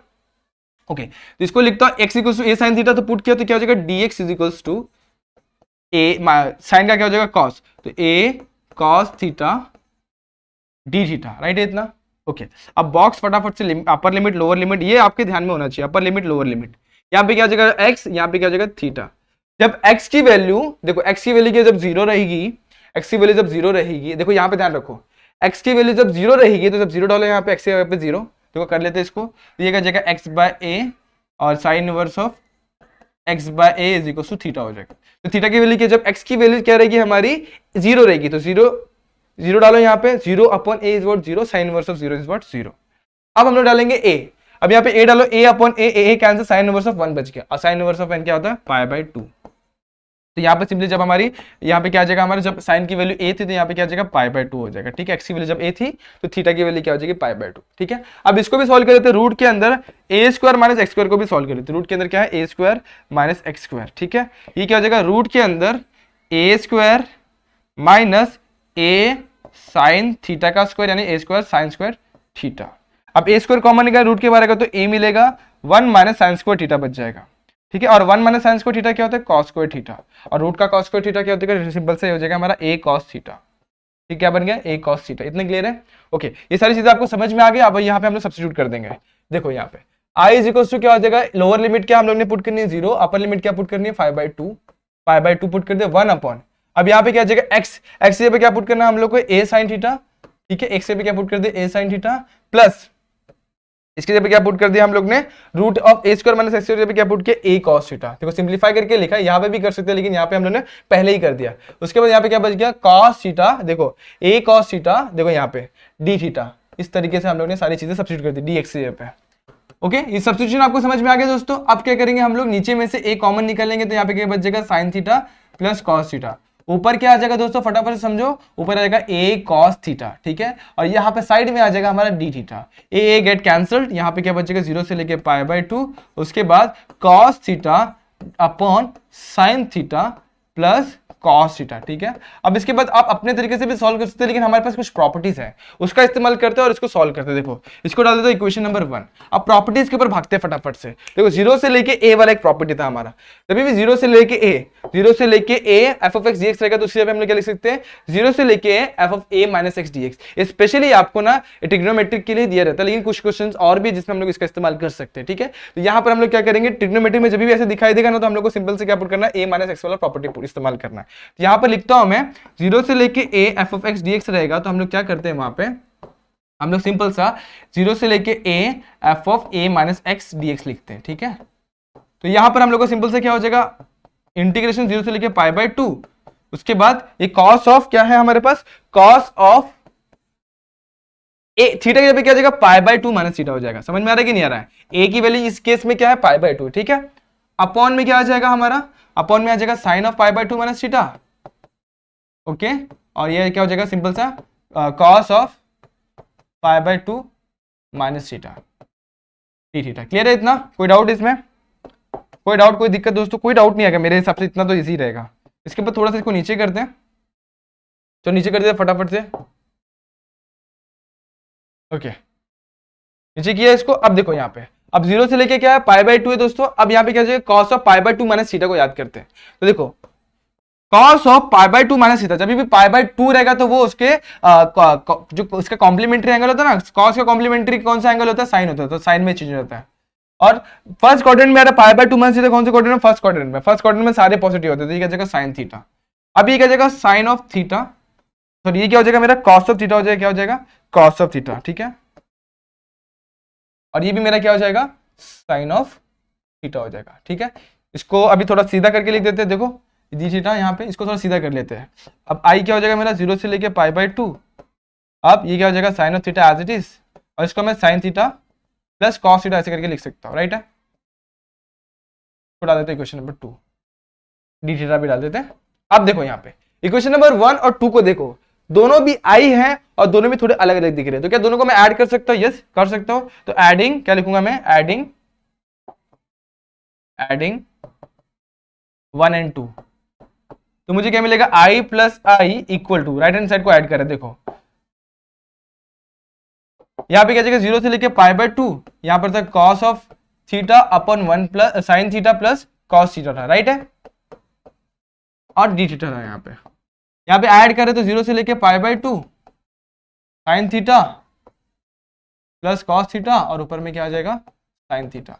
ओके तो इसको लिखता हूं x = a sin थीटा, तो पुट किया तो क्या हो जाएगा dx = a साइन का क्या हो जाएगा cos, तो a cos theta d theta, right है इतना। ओके अब बॉक्स फटाफट से अपर लिमिट लोअर लिमिट, ये आपके ध्यान में होना चाहिए, अपर लिमिट लोअर लिमिट। यहाँ पे क्या हो जाएगा x, यहाँ पे क्या हो जाएगा थीटा। जब x की वैल्यू देखो, x की वैल्यू जब 0 रहेगी, x की वैल्यू जब 0 रहेगी, देखो यहाँ पे ध्यान रखो, x की वैल्यू जब 0 रहेगी तो जब 0 डालो यहाँ पे x यहाँ पे 0, देखो कर लेते हैं इसको, तो ये क्या जाएगा x/a और sign inverse of x/a = theta हो जाएगा। तो थीटा की वैल्यू क्या, जब x की वैल्यू क्या रहेगी हमारी 0 रहेगी, तो 0 डालो यहाँ पे, 0/a = 0, साइन इनवर्स ऑफ 0 = 0। अब हम लोग डालेंगे a, अब यहाँ पे a डालो, a/a cancel, sign inverse of 1 बच गया, और साइन इनवर्स ऑफ n क्या होता है π/2। तो यहाँ पे सिंपली जब हमारी यहाँ पे क्या आ जाएगा हमारे, जब साइन की वैल्यू a थी तो यहाँ पे क्या आ जाएगा π/2 हो जाएगा, ठीक है। x की वैल्यू जब a थी तो थीटा की वैल्यू क्या हो जाएगी π/2, ठीक है। अब इसको भी सॉल्व कर लेते हैं, रूट के अंदर a² - x² को भी सॉल्व कर लेते हैं। रूट के अंदर क्या है a² - x², ठीक है। ये क्या हो जाएगा रूट के अंदर a² - a साइन थीटा का स्क्वायर, यानी a² sin² थीटा। अब a² कॉमन निकाल रूट के बाहर का तो a मिलेगा, 1 - sin² थीटा बच जाएगा, ठीक है। और 1 - sin² थीटा क्या होता है cos² थीटा, और रूट का cos² थीटा क्या होता है, सिंपल से हो जाएगा हमारा a cos थीटा, ठीक, क्या बन गया a cos थीटा। इतने क्लियर है। ओके ये सारी चीजें आपको समझ में आ गई। अब यहाँ पे हम लोग सब्स्टिट्यूट कर देंगे, देखो यहाँ पे i = क्या हो जाएगा, लोअर लिमिट क्या हम लोग ने पुट करनी है 0, अपर लिमिट क्या पुट करनी है 5/2 पुट कर दे 1 अब यहाँ पे क्या जाएगा x पे क्या पुट करना है हम लोग को a sin थीटा, ठीक है। x पे क्या पुट कर दे a sin थीटा, प्लस इसके जगह पे क्या पुट कर दिया हम लोग ने, रूट ऑफ a² - x² पे क्या पुट किया a cos थीटा। देखो सिंपलीफाई करके लिखा है, यहाँ पे भी कर सकते हैं लेकिन यहाँ पे हम लोग ने पहले ही कर दिया। उसके बाद यहाँ पे क्या बच गया cos थीटा, देखो a cos थीटा, देखो यहाँ पे d थीटा। इस तरीके से हम लोग ने सारी चीजें सब्स्टिट्यूट कर दी dx की जगह पे। ओके ये सब्स्टिट्यूशन आपको समझ में आ गया दोस्तों। अब क्या करेंगे हम लोग, नीचे में से a कॉमन निकालेंगे तो यहाँ पे क्या बच जाएगा sin theta plus cos theta. ऊपर क्या आ जाएगा दोस्तों, फटाफट से समझो, ऊपर आ जाएगा a cos थीटा, ठीक है। और यहाँ पे साइड में आ जाएगा हमारा d theta, a get cancelled, यहाँ पे क्या बचेगा 0 से लेके π/2, उसके बाद cos theta upon sin theta plus cos theta, ठीक है। अब इसके बाद आप अपने तरीके से भी सॉल्व कर सकते हैं, लेकिन हमारे पास कुछ प्रॉपर्टीज है उसका इस्तेमाल करते हैं और इसको सॉल्व करते हैं। देखो इसको डाल देते हैं इक्वेशन नंबर 1। अब प्रॉपर्टीज के ऊपर भागते हैं फटाफट से। देखो 0 से लेके a वाला एक प्रॉपर्टी था हमारा, तभी भी 0 से लेके a f of x dx रहेगा, तो उससे हम लोग क्या लिख सकते हैं 0 से लेके f of a minus x dx। Specially आपको ना ट्रिग्नोमेट्रिक के लिए दिया रहता है, लेकिन कुछ क्वेश्चंस और भी जिसमें हम लोग इसका इस्तेमाल कर सकते हैं, ठीक है। तो यहाँ पर हम लोग क्या करेंगे, ट्रिग्नोमेट्री में जब भी ऐसे दिखाई देगा ना, तो हम लोग को सिंपल से क्या पुट करना है, a माइनस x वाला प्रॉपर्टी इस्तेमाल करना है। तो यहाँ पर लिखता हूं मैं 0 से लेके a f of x dx रहेगा, तो हम लोग क्या करते हैं वहां पे, हम लोग सिंपल सा 0 से लेके a f of a minus x dx लिखते हैं, ठीक है। तो यहां पर हम लोग को सिंपल से क्या हो जाएगा, इंटीग्रेशन 0 से लेके पाई बाय 2, उसके बाद ये cos ऑफ क्या है हमारे पास, cos ऑफ ए थीटा की जगह क्या हो जाएगा, पाई बाय 2 माइनस थीटा हो जाएगा। समझ में आ रहा है कि नहीं आ रहा है, ए की वैल्यू इस केस में क्या है, पाई बाय 2, ठीक है। अपॉन में क्या आ जाएगा हमारा, अपॉन में आ जाएगा sine of pi by 2 minus theta, okay. और ये क्या हो जाएगा सिंपल सा cos of pi by 2 minus theta D theta. Clear है इतना, कोई डाउट इसमें, कोई डाउट कोई दिक्कत दोस्तों, कोई डाउट नहीं आएगा मेरे हिसाब से, इतना तो इजी रहेगा। इसके बाद थोड़ा सा इसको नीचे करते हैं, तो नीचे कर देते फटाफट से, ओके नीचे किया इसको। अब देखो यहाँ पे अब 0 से लेके क्या है, पाई बाय 2 है दोस्तों। अब यहाँ पे क्या जाएगा, cos of pi by 2 minus theta को याद करते हैं। तो देखो cos of pi by 2 minus theta, जब भी पाई बाय 2 रहेगा तो वो उसके जो उसका कॉम्प्लीमेंट्री एंगल होता है ना, cos का कॉम्प्लीमेंट्री कौन सा एंगल होता है, साइन होता है, तो साइन में चेंज होता है। और फर्स्ट क्वाड्रेंट में आ रहा है पाई बाय 2 माइनस थीटा, कौन से क्वाड्रेंट में, फर्स्ट क्वाड्रेंट में। फर्स्ट क्वाड्रेंट में सारे पॉजिटिव होते हैं, तो ये क्या जाएगा साइन थीटा। अब ये क्या जाएगा साइन ऑफ थीटा, तो ये क्या हो जाएगा मेरा cos ऑफ थीटा हो जाएगा, क्या हो जाएगा cos ऑफ थीटा, ठीक है। और ये भी मेरा क्या हो जाएगा साइन ऑफ थीटा हो जाएगा, ठीक है। इसको अभी थोड़ा सीधा करके लिख देते हैं, देखो डी थीटा यहाँ पे, इसको थोड़ा सीधा कर लेते हैं। अब आई क्या हो जाएगा मेरा 0 से लेके पाई बाय 2, अब ये क्या हो जाएगा sine of theta as it is, और इसको मैं sine theta plus cos theta ऐसे करके लिख सकता हूँ, राइट है। तो डाल देते हैं इक्वेशन नंबर 2, डी थीटा भी डाल देते हैं। अब देखो यहाँ पे इक्वेशन नंबर 1 और 2 को देखो, दोनों भी आई है और दोनों भी थोड़े अलग अलग दिख रहे हैं, तो क्या दोनों को मैं ऐड कर सकता हूँ, यस कर सकता हूँ। तो एडिंग क्या लिखूंगा मैं, एडिंग 1 एंड 2, तो मुझे क्या मिलेगा i plus I equal to, right hand side को ऐड करें, देखो यहां पे क्या जाएगा 0 से लेके पाई बाय 2, यहां पर था cos of theta upon 1 plus sign theta plus cos theta था, राइट है। और डी थीटा था यहाँ पे ऐड करें तो 0 से लेके pi by 2 sign theta plus cos theta, और ऊपर में क्या आ जाएगा साइन थीटा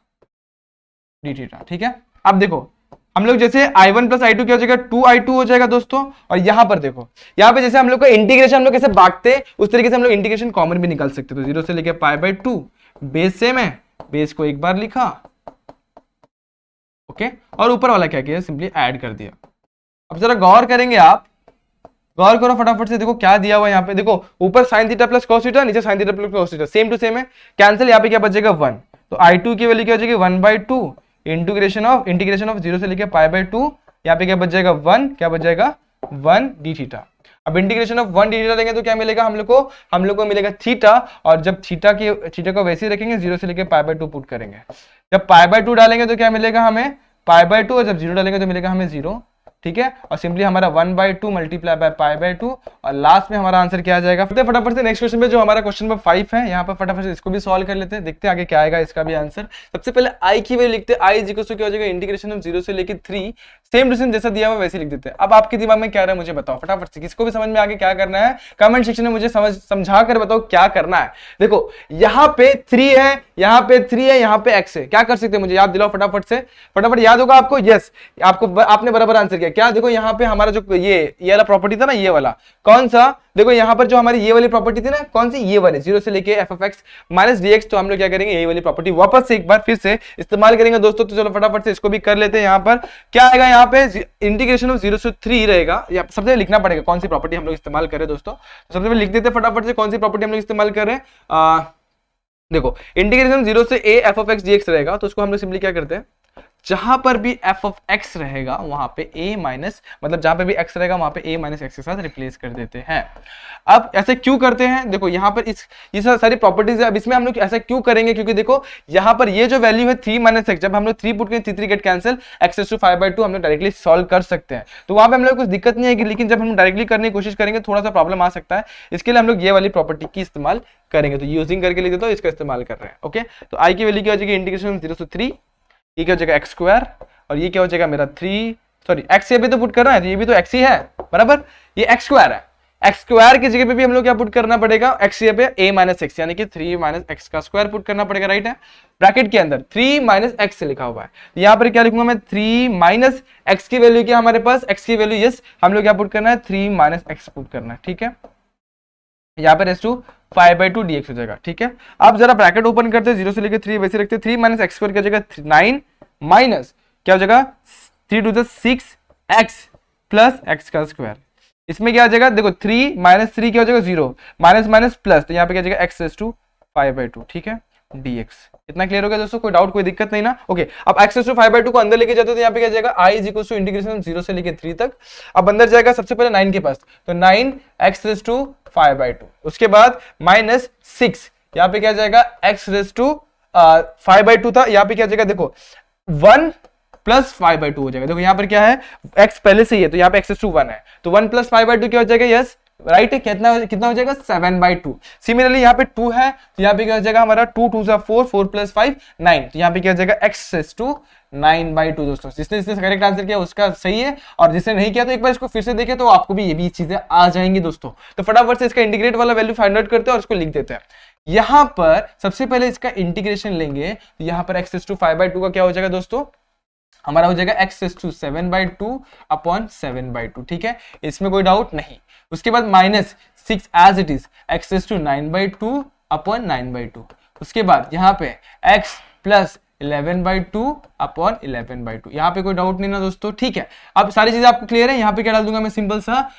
डी थीटा, ठीक है। अब देखो हम लोग जैसे i1 प्लस i2 क्या हो जाएगा 2i2 हो जाएगा दोस्तों। और यहां पर देखो, यहाँ पे जैसे हम लोग का इंटीग्रेशन हम लोग कैसे भागते उस तरीके से हम लोग इंटीग्रेशन कॉमन भी निकाल सकते, तो 0 से लेके पाई बाय 2, बेस सेम है, बेस को एक बार लिखा, ओके, और ऊपर वाला क्या किया सिंपली ऐड कर दिया। अब जरा गौर करेंगे, आप गौर करो फटाफट से, देखो क्या दिया हुआ यहाँ पे, देखो ऊपर sine theta plus cos theta, नीचे sine theta plus cos theta, same to same है, कैंसिल। यहाँ पे क्या बचेगा 1, तो i2 की वैल्यू क्या हो जाएगी 1/2 इंटीग्रेशन ऑफ 0 से लेके पाई बाय 2, यहाँ पे क्या बच जाएगा 1, क्या बच जाएगा 1 डी थीटा। अब इंटीग्रेशन ऑफ 1 डी थीटा लेंगे तो क्या मिलेगा हम लोग को मिलेगा थीटा, और जब थीटा को वैसे ही रखेंगे 0 से लेके पाई बाय 2 पुट करेंगे, जब पाई बाय 2 डालेंगे तो क्या मिलेगा हमें पाई बाय 2, और जब 0 डालेंगे तो मिलेगा हमें 0, ठीक है। और सिंपली हमारा 1/2 मल्टीप्लाई बाय पाई बाय 2, और लास्ट में हमारा आंसर क्या आ जाएगा। फटाफट से नेक्स्ट क्वेश्चन पे, जो हमारा क्वेश्चन नंबर 5 है, यहाँ पर फटाफट से इसको भी सॉल्व कर लेते हैं, देखते हैं आगे क्या आएगा इसका भी आंसर। सबसे पहले आई की वैल्यू लिखते हैं, आई इज इक्वल टू क्या हो जाएगा इंटीग्रेशन ऑफ 0 से लेके 3, सेम टू सेम जैसा दिया हुआ वैसे लिख देते हैं। अब आपके दिमाग में क्या रहा है मुझे बताओ फटाफट से, किसको भी समझ में आगे क्या करना है कमेंट सेक्शन में मुझे समझा कर बताओ क्या करना है। देखो यहाँ पे 3 है, यहाँ पे 3 है, यहाँ पे x है, क्या कर सकते हैं मुझे याद दिलाओ फटाफट से, फटाफट याद होगा आपको, यस आपने बराबर आंसर किया। क्या देखो यहाँ पे हमारा जो ये वाला प्रॉपर्टी था ना, ये वाला कौन सा, देखो यहाँ पर जो हमारी ये वाली प्रॉपर्टी थी ना, कौन सी, ये वाली 0 से लेके f of x minus dx, तो हम लोग क्या करेंगे ये वाली प्रॉपर्टी वापस से एक बार फिर से इस्तेमाल करेंगे दोस्तों। तो चलो फटाफट से इसको भी कर लेते हैं। यहाँ पर क्या आएगा, यहाँ पे इंटीग्रेशन ऑफ 0 से 3 रहेगा, सबसे पहले लिखना पड़ेगा कौन सी प्रॉपर्टी हम लोग इस्तेमाल करें दोस्तों। तो सबसे पहले लिख देते हैं फटाफट से कौन सी प्रॉपर्टी हम लोग इस्तेमाल कर रहे हैं। देखो इंटीग्रेशन 0 से a f of x dx रहेगा, तो उसको हम लोग सिंपली क्या करते हैं जहां पर भी f ऑफ x रहेगा वहां पे a माइनस, मतलब जहां पे भी x रहेगा वहां पे a माइनस एक्स के साथ रिप्लेस कर देते हैं। अब ऐसे क्यों करते हैं, देखो यहाँ पर ये सारी प्रॉपर्टीज है। अब इसमें हम लोग ऐसा क्यों करेंगे, क्योंकि देखो यहाँ पर ये जो वैल्यू है 3 माइनस एक्स, जब हम लोग 3 पुट करें 3 गेट कैंसिल, x⁵ हम लोग डायरेक्टली सॉल्व कर सकते हैं, तो वहां पे हम लोग कुछ दिक्कत नहीं आएगी। लेकिन जब हम डायरेक्टली करने की कोशिश करेंगे थोड़ा सा प्रॉब्लम आ सकता है, इसके लिए हम लोग ये वाली प्रॉपर्टी की इस्तेमाल करेंगे। तो यूजिंग करके लिख देता हूं, इसका इस्तेमाल कर रहे हैं। ओके, तो आई की वैल्यू क्या हो जाएगी, इंटीग्रेशन 0 से 3, ये क्या हो जाएगा x², और ये क्या हो जाएगा मेरा 3, सॉरी x ये भी तो पुट कर रहा है, तो ये भी तो x ही है बराबर, ये x² है। x² की जगह पे भी हम लोग क्या पुट करना पड़ेगा, x ये पे a माइनस एक्स, यानी कि 3 माइनस एक्स का स्क्वायर पुट करना पड़ेगा, राइट है। ब्रैकेट के अंदर 3 माइनस एक्स से लिखा हुआ है, तो यहाँ पर क्या लिखूंगा मैं, 3 माइनस एक्स की वैल्यू क्या हमारे पास, x की वैल्यू यस हम लोग क्या पुट करना है, 3 माइनस एक्स पुट करना है, ठीक है। यहाँ पर s2 5/2 dx हो जाएगा, ठीक है। अब जरा ब्रैकेट ओपन करते हैं, 0 से लेकर 3 वैसे रखते हैं, 3 माइनस एक्स स्क्वायर की जगह 9 माइनस क्या हो जाएगा 3 to the 6x plus X का स्क्वायर। इसमें क्या आ जाएगा, देखो 3 माइनस 3 क्या हो जाएगा 0, माइनस माइनस प्लस, तो यहाँ पे क्या आ जाएगा x⁵ 5/2, ठीक है, dx। इतना क्लियर हो गया दोस्तों, कोई डाउट कोई दिक्कत नहीं ना। ओके, अब x⁵ 5/2 को अंदर लेके जाते तो यहाँ पे क्या जाएगा, i इज इंटीग्रेशन 0 से लेके 3 तक। अब अंदर जाएगा सबसे पहले 9 के पास, तो 9x⁵ 5/2, उसके बाद माइनस 6, यहाँ पे क्या जाएगा x⁵ 5/2 था, यहाँ पे क्या जाएगा देखो 1 प्लस 5/2 हो जाएगा। देखो यहाँ पर क्या है, x पहले से ही है, तो यहाँ पे x⁵ 1 है, तो 1 प्लस 5/2 क्या हो जाएगा, यस राइट है, कितना हो जाएगा 7/2। सिमिलरली यहाँ पे 2 है, तो यहाँ पे क्या हो जाएगा हमारा 2 2 4, 4 प्लस 5 9, तो यहाँ पे क्या हो जाएगा x⁵ 9/2। दोस्तों जिसने करेक्ट आंसर किया उसका सही है, और जिसने नहीं किया तो एक बार इसको फिर से देखे तो आपको भी ये भी चीजें आ जाएंगी दोस्तों। तो फटाफट से इसका इंटीग्रेट वाला वैल्यू फाइंड आउट करते हैं और इसको लिख देते हैं। यहां पर सबसे पहले इसका इंटीग्रेशन लेंगे, तो यहां पर x⁵ 5/2 का क्या हो जाएगा दोस्तों, हमारा हो जाएगा x⁵ 7/2 अपॉन 7/2, ठीक है, इसमें कोई डाउट नहीं। उसके बाद minus 6 as it is x⁵ 9/2 upon 9/2, उसके बाद यहाँ पे x प्लस 11/2 अपॉन 11/2, यहाँ पे कोई डाउट नहीं ना दोस्तों, ठीक है। अब सारी चीजें आपको क्लियर है। यहाँ पे क्या डाल दूंगा मैं, सिंपल सा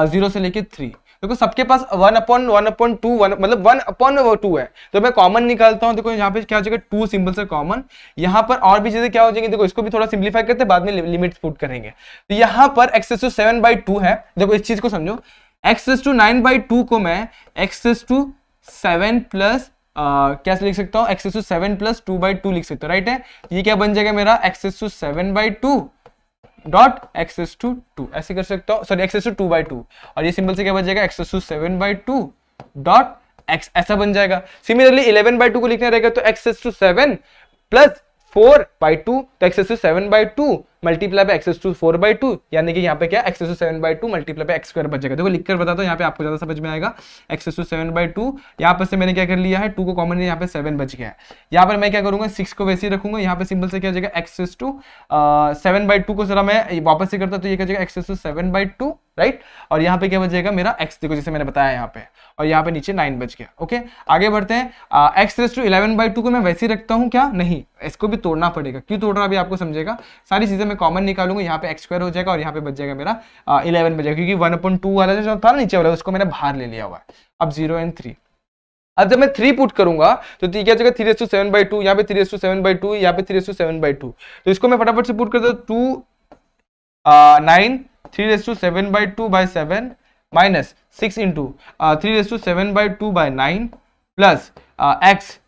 0 से लेके 3, देखो सबके पास 1/1/2 मतलब 1/2 है, तो मैं कॉमन निकालता हूं। देखो यहाँ पे क्या हो जाएगा 2 सिंपल से कॉमन, यहाँ पर और भी चीजें क्या हो जाएंगी, देखो इसको भी थोड़ा सिंप्लीफाई करते हैं, बाद में लिमिट पुट करेंगे। तो यहाँ पर x⁵ 7/2 है, देखो इस चीज को समझो, x⁵ 9/2 को मैं x⁵ 7 प्लस क्या लिख सकता हूँ, x⁵ 7 प्लस 2/2 लिख सकता हूँ, राइट है। ये क्या बन जाएगा मेरा x⁵ 7/2 डॉट x⁵ 2, ऐसे कर सकता हूँ, सॉरी x⁵ 2/2, और ये सिंपल से क्या बन जाएगा x⁵ 7/2 डॉट x, ऐसा बन जाएगा। सिमिलरली 11/2 को लिखना रहेगा तो x⁵ 7 प्लस 4/2, तो x⁵ 7/2 मल्टीप्लाई पे x⁵ 4/2, यानी कि यहाँ पे क्या x⁵ 7/2 मल्टीप्लाई पे x² बच जाएगा। देखो लिखकर बताता हूँ, यहाँ पे आपको ज्यादा समझ में आएगा। x⁵ 7/2, यहाँ पर से मैंने क्या कर लिया है, 2 को कॉमन लिया, यहाँ पे 7 बच गया है। यहाँ पर मैं क्या करूंगा, 6 को वैसे ही रखूंगा, यहाँ पे सिंपल से क्या हो जाएगा x⁵ 7/2 को जरा मैं वापस से करता तो ये क्या हो जाएगा x⁵ 7/2, राइट। और यहाँ पे क्या बच जाएगा मेरा x, देखो जैसे मैंने बताया यहाँ पे, और यहाँ पे नीचे 9 बच गया। ओके, आगे बढ़ते हैं। x⁵ 11/2 को मैं वैसे ही रखता हूँ क्या, नहीं, इसको भी तोड़ना पड़ेगा। क्यों तोड़ रहा अभी आपको समझेगा, सारी चीजें मैं कॉमन निकालूंगा, यहाँ पे x² हो जाएगा और यहाँ पे बच जाएगा मेरा 11 बच जाएगा, क्योंकि 1/2 वाला जो था नीचे वाला उसको मैंने बाहर ले लिया हुआ है। अब 0 और 3, अब जब मैं 3 पुट करूंगा तो क्या जगह 3⁵ 7/2, यहाँ पे 3⁵ 7/2, यहाँ पे 3⁵ 7/2, तो इसको मैं फटाफट से पुट कर दो, 2 9 3⁵ 7/2/7 माइनस 6 इंटू 3⁵ 7/2/9 प्लस x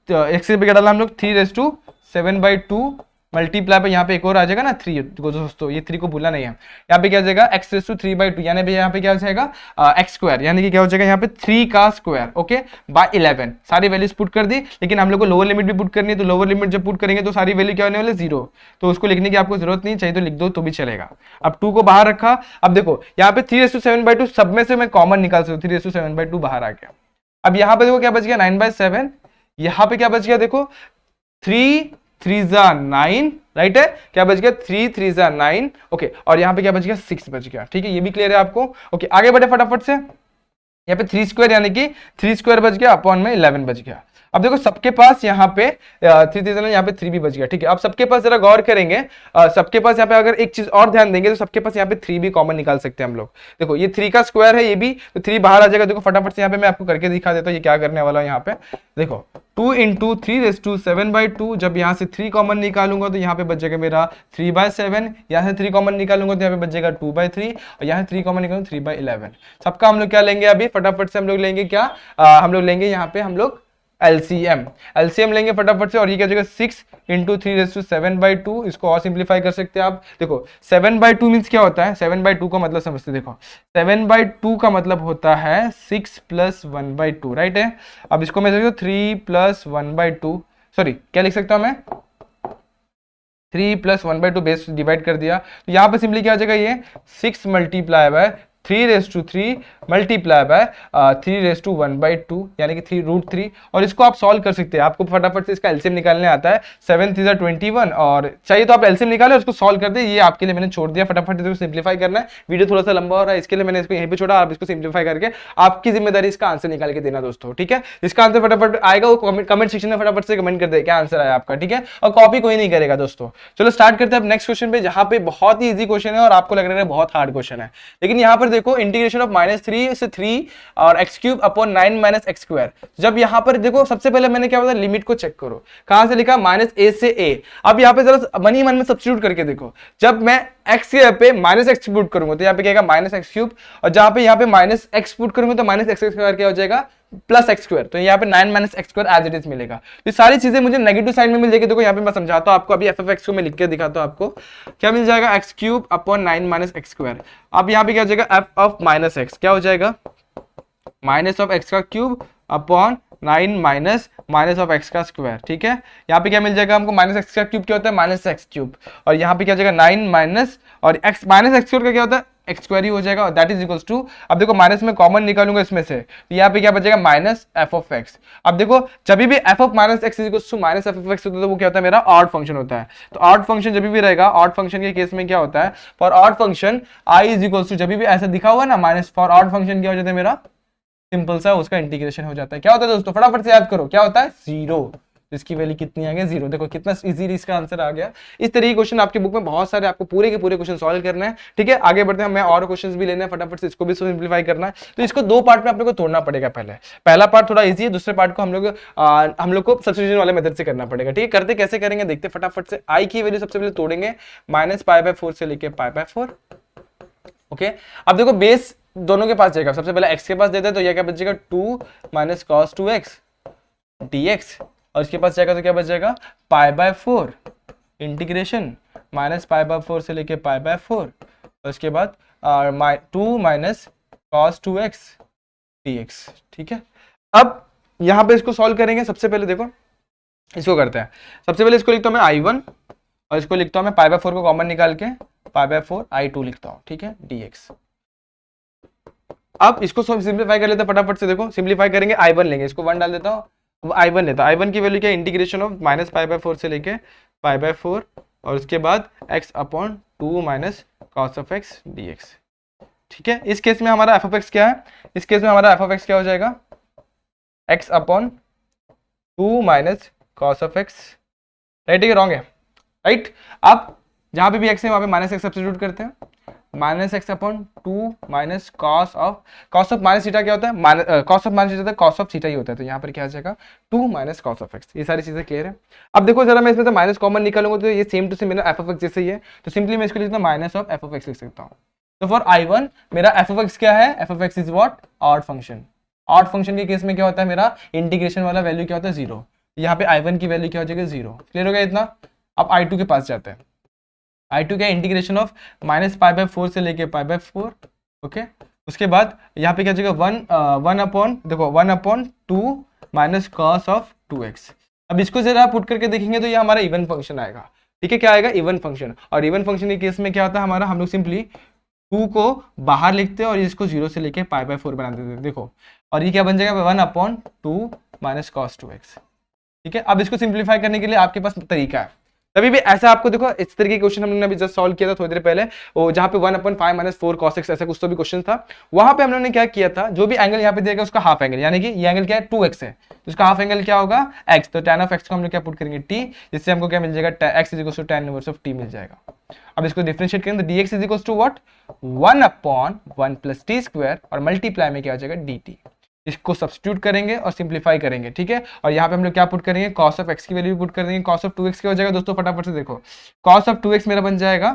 पे क्या डाला हम लोग, 3⁵ 7/2 मल्टीप्लाई पे यहाँ पे एक और आ जाएगा ना 3, दोस्तों ये 3 को भूलना नहीं है। यहाँ पे क्या हो जाएगा x⁵ 3/2, यानी पे यहाँ पे क्या हो जाएगा x², यानी कि क्या हो जाएगा यहाँ पे 3 का स्क्वायर, ओके, बाय 11। सारी वैल्यूज पुट कर दी, लेकिन हम लोग को लोअर लिमिट भी पुट करनी है, तो लोअर लिमिट जब पुट करेंगे तो सारी वैल्यू क्या होने वाले 0, तो उसको लिखने की आपको जरूरत नहीं, चाहिए तो लिख दो तो भी चलेगा। अब 2 को बाहर रखा, अब देखो यहाँ पे 3⁵ 7/2 सब में से मैं कॉमन निकाल सकता हूँ, 3⁵ 7/2 बाहर आ गया। अब यहाँ पे देखो क्या बच गया 9/7, यहाँ पे क्या बच गया देखो 3 3 9, राइट है, क्या बच गया 3 3 9, ओके, और यहाँ पे क्या बच गया 6 बच गया, ठीक है, ये भी क्लियर है आपको। ओके, आगे बढ़े फटाफट से, यहाँ पे 3² यानी कि 3² बच गया अपॉन में 11 बच गया। अब देखो सबके पास यहाँ पे 3 3 यहाँ पे 3 भी बच गया, ठीक है। अब सबके पास जरा गौर करेंगे, सबके पास यहाँ पे अगर एक चीज और ध्यान देंगे तो सबके पास यहाँ पे 3 भी कॉमन निकाल सकते हैं हम लोग। देखो ये 3 का स्क्वायर है, ये भी, तो 3 बाहर आ जाएगा। देखो फटाफट से यहाँ पे मैं आपको करके दिखा देता हूँ ये क्या करने वाला है। यहाँ पे देखो 2 इंटू 3⁻7/2, जब यहाँ से 3 कॉमन निकालूंगा तो यहाँ पे बच जाएगा मेरा 3/7, यहाँ से 3 कॉमन निकालूंगा तो यहाँ पे बच जाएगा 2/3, और यहाँ 3 कॉमन निकालूंगा 3/11। सबका हम लोग क्या लेंगे अभी फटाफट से, हम लोग लेंगे क्या, हम लोग लेंगे यहाँ पे हम लोग एलसीएम लेंगे फटाफट से, और ये क्या जाएगा 6 इंटू 3⁻7/2। इसको और सिंप्लीफाई कर सकते हैं आप। देखो 7/2 मीन्स क्या होता है, 7/2 का मतलब समझते, देखो 7/2 का मतलब होता है 6 + 1/2, राइट है। अब इसको मैं 3 + 1/2, सॉरी क्या लिख सकता हूं मैं, 3 + 1/2 बेस डिवाइड कर दिया, तो यहाँ पे सिंपली क्या आ जाएगा, ये 6 × 3/3 मल्टीप्लाई बाय 3/1/2 यानी कि 3√3, और इसको आप सॉल्व कर सकते हैं। आपको फटाफट से इसका एलसीएम निकालने आता है, 7 3 21, और चाहिए तो आप एलसीएम निकालें उसको सॉल्व कर दे। ये आपके लिए मैंने छोड़ दिया, फटाफट इसको सिंप्लीफाई करना है। वीडियो थोड़ा सा लंबा हो रहा है इसके लिए मैंने इसको यहीं पे छोड़ा, आप इसको सिंप्लीफाई करके आपकी जिम्मेदारी इसका आंसर निकाल के देना दोस्तों, ठीक है। इसका आंसर फटाफट आएगा, वो कमेंट सेक्शन में फटाफट से कमेंट कर दे क्या आंसर आया आपका, ठीक है, और कॉपी कोई नहीं करेगा दोस्तों। चलो स्टार्ट करते हैं अब नेक्स्ट क्वेश्चन पे, जहां पे बहुत ही इजी क्वेश्चन है और आपको लग रहा है बहुत हार्ड क्वेश्चन है, लेकिन यहाँ पर देखो इंटीग्रेशन ऑफ -3 से 3 और x³ - x²। जब यहां पर देखो सबसे पहले मैंने क्या बताया, लिमिट को चेक करो, कहां से लिखा, -a से a। अब यहां पे जरा मन ही मन में सब्स्टिट्यूट करके देखो, जब मैं x के पे -x पुट करूंगा तो यहाँ पे क्या आएगा -x³, और जहां पे यहाँ पे -x पुट करूंगा तो -x² क्या हो जाएगा +x², तो यहाँ पे 9 - x² एज इट इज मिलेगा। ये सारी चीजें मुझे नेगेटिव साइड में मिल जाएगी। देखो यहाँ पे मैं समझाता हूँ आपको, अभी f(x) को मैं लिख के दिखाता हूँ आपको, क्या मिल जाएगा, x³ / 9 - x²। अब यहाँ पे क्या हो जाएगा, f(-x) क्या हो जाएगा, -(x³) / 9 - -(x²), ठीक है। यहाँ पे क्या मिल जाएगा हमको, -(x³) क्या होता है, -(x³), और यहाँ पे क्या हो जाएगा 9 और -(x² का क्या होता है, x² ही हो जाएगा, और दैट इज इक्वल्स टू, अब देखो माइनस में कॉमन निकालूंगा इसमें से, तो यहाँ पे क्या बचेगा, -f(x). अब देखो जब भी f (-x) -f(x) होता है तो वो क्या होता है, मेरा ऑड फंक्शन होता है। तो ऑड फंक्शन जब भी रहेगा, ऑड फंक्शन के केस में क्या होता है, for odd function i is equals to, जब भी ऐसा दिखा हुआ है ना माइनस, फॉर ऑड फंक्शन क्या हो जाता है मेरा, सिंपल सा उसका इंटीग्रेशन हो जाता है। क्या होता है दोस्तों, फटाफट से याद करो, क्या होता है, 0। इसकी वैल्यू कितनी आ गई, 0। देखो कितना इजीली इसका आंसर आ गया। इस तरीके के क्वेश्चन आपके बुक में बहुत सारे, आपको पूरे के पूरे क्वेश्चन सॉल्व करना है, ठीक है। आगे बढ़ते हैं, हमें और क्वेश्चंस भी लेने हैं, फटाफट से इसको भी सिंप्लीफाई करना है। तो इसको 2 पार्ट में आप लोग को तोड़ना पड़ेगा। पहला पार्ट थोड़ा इजी है, दूसरे पार्ट को हम लोग को सब्स्टिट्यूशन वाले मेथड से करना पड़ेगा, ठीक है। करते कैसे करेंगे देखते फटाफट से। आई की वैल्यू सबसे पहले तोड़ेंगे, -π/4 से लेके π/4, ओके। अब देखो बेस दोनों के पास जाएगा, सबसे पहले x के पास देते हैं तो यह क्या बचेगा, 2 - cos 2x dx, और इसके पास जाएगा तो क्या बच जाएगा, π/4 इंटीग्रेशन -π/4 से लेके π/4, और इसके बाद 2 - cos 2x dx, ठीक है। अब यहां पे इसको सॉल्व करेंगे। सबसे पहले देखो इसको करते हैं, सबसे पहले इसको लिखता हूं मैं i1, और इसको लिखता हूं मैं π/4 को कॉमन निकाल के π/4 i2 लिखता हूं, ठीक है, dx। अब इसको सिंप्लीफाई कर लेते हैं फटाफट से। देखो सिंप्लीफाई करेंगे, i1 लेंगे, इसको 1 डाल देता हूँ, i1 लेता हूँ। i1 की वैल्यू क्या है, इंटीग्रेशन ऑफ -π/4 से लेके π/4, और उसके बाद x/2 - cos(x) dx, ठीक है। इस केस में हमारा f(x) क्या है, इस केस में हमारा f(x) क्या हो जाएगा, x/2 - cos(x), राइट है, रॉन्ग है, राइट। अब जहां पे भी x है वहां पे -x सब्स्टिट्यूट करते हैं, -x/2 - cos of minus theta क्या होता है, cos of minus theta cos of theta ही होता है, तो यहाँ पर क्या आ जाएगा, 2 - cos ऑफ x। ये सारी चीजें क्लियर है। अब देखो जरा मैं इसमें से माइनस कॉमन निकालूंगा तो ये सेम टू सेम मेरा f(x) जैसे ही है, तो सिंपली मैं इसको लिखता हूँ -f(x) लिख सकता हूँ। तो फॉर i1 मेरा f(x) क्या है, f(x) is what, odd function. Odd function के केस में क्या होता है, मेरा इंटीग्रेशन वाला वैल्यू क्या होता है, 0। यहाँ पे i1 की वैल्यू क्या हो जाएगी, 0। क्लियर हो गया इतना। अब i2 के पास जाते हैं। i2 क्या, इंटीग्रेशन ऑफ -π/4 से लेके π/4, ओके। उसके बाद यहाँ पे क्या जाएगा, 1/2 - cos ऑफ 2x। अब इसको जरा पुट करके देखेंगे तो ये हमारा इवन फंक्शन आएगा, ठीक है। क्या आएगा, इवन फंक्शन। और इवन फंक्शन के केस में क्या होता है हमारा, हम लोग सिंपली 2 को बाहर लिखते हैं और इसको 0 से लेके π/4 बना देते हैं, देखो। और ये क्या बन जाएगा, 1/2 - cos 2x, ठीक है। अब इसको सिंप्लीफाई करने के लिए आपके पास तरीका है, तभी भी ऐसा आपको देखो इस तरीके के क्वेश्चन हमने अभी जस्ट सॉल्व किया था थोड़ी देर पहले, वो जहां पे 1/5 माइनस 4 cos x ऐसा कुछ तो भी क्वेश्चन था, वहां पे हम लोगों ने क्या किया था, जो भी एंगल यहाँ पे देगा उसका हाफ एंगल, यानी कि ये एंगल क्या है 2x है, तो उसका हाफ एंगल क्या होगा x, तो tan of x को हम लोग क्या पुट करेंगे t, जिससे हमको क्या मिल जाएगा x = tan inverse of t मिल जाएगा। अब इसको डिफरेंशिएट करेंगे तो dx = व्हाट 1/1 + t² और मल्टीप्लाई में क्या हो जाएगा dt, इसको सब्स्टिट्यूट करेंगे और सिंप्लीफाई करेंगे, ठीक है। और यहाँ पे हम लोग क्या पुट करेंगे, cos ऑफ x की वैल्यू पुट कर देंगे, cos ऑफ 2x क्या हो जाएगा दोस्तों, फटाफट से देखो, cos ऑफ 2x मेरा बन जाएगा,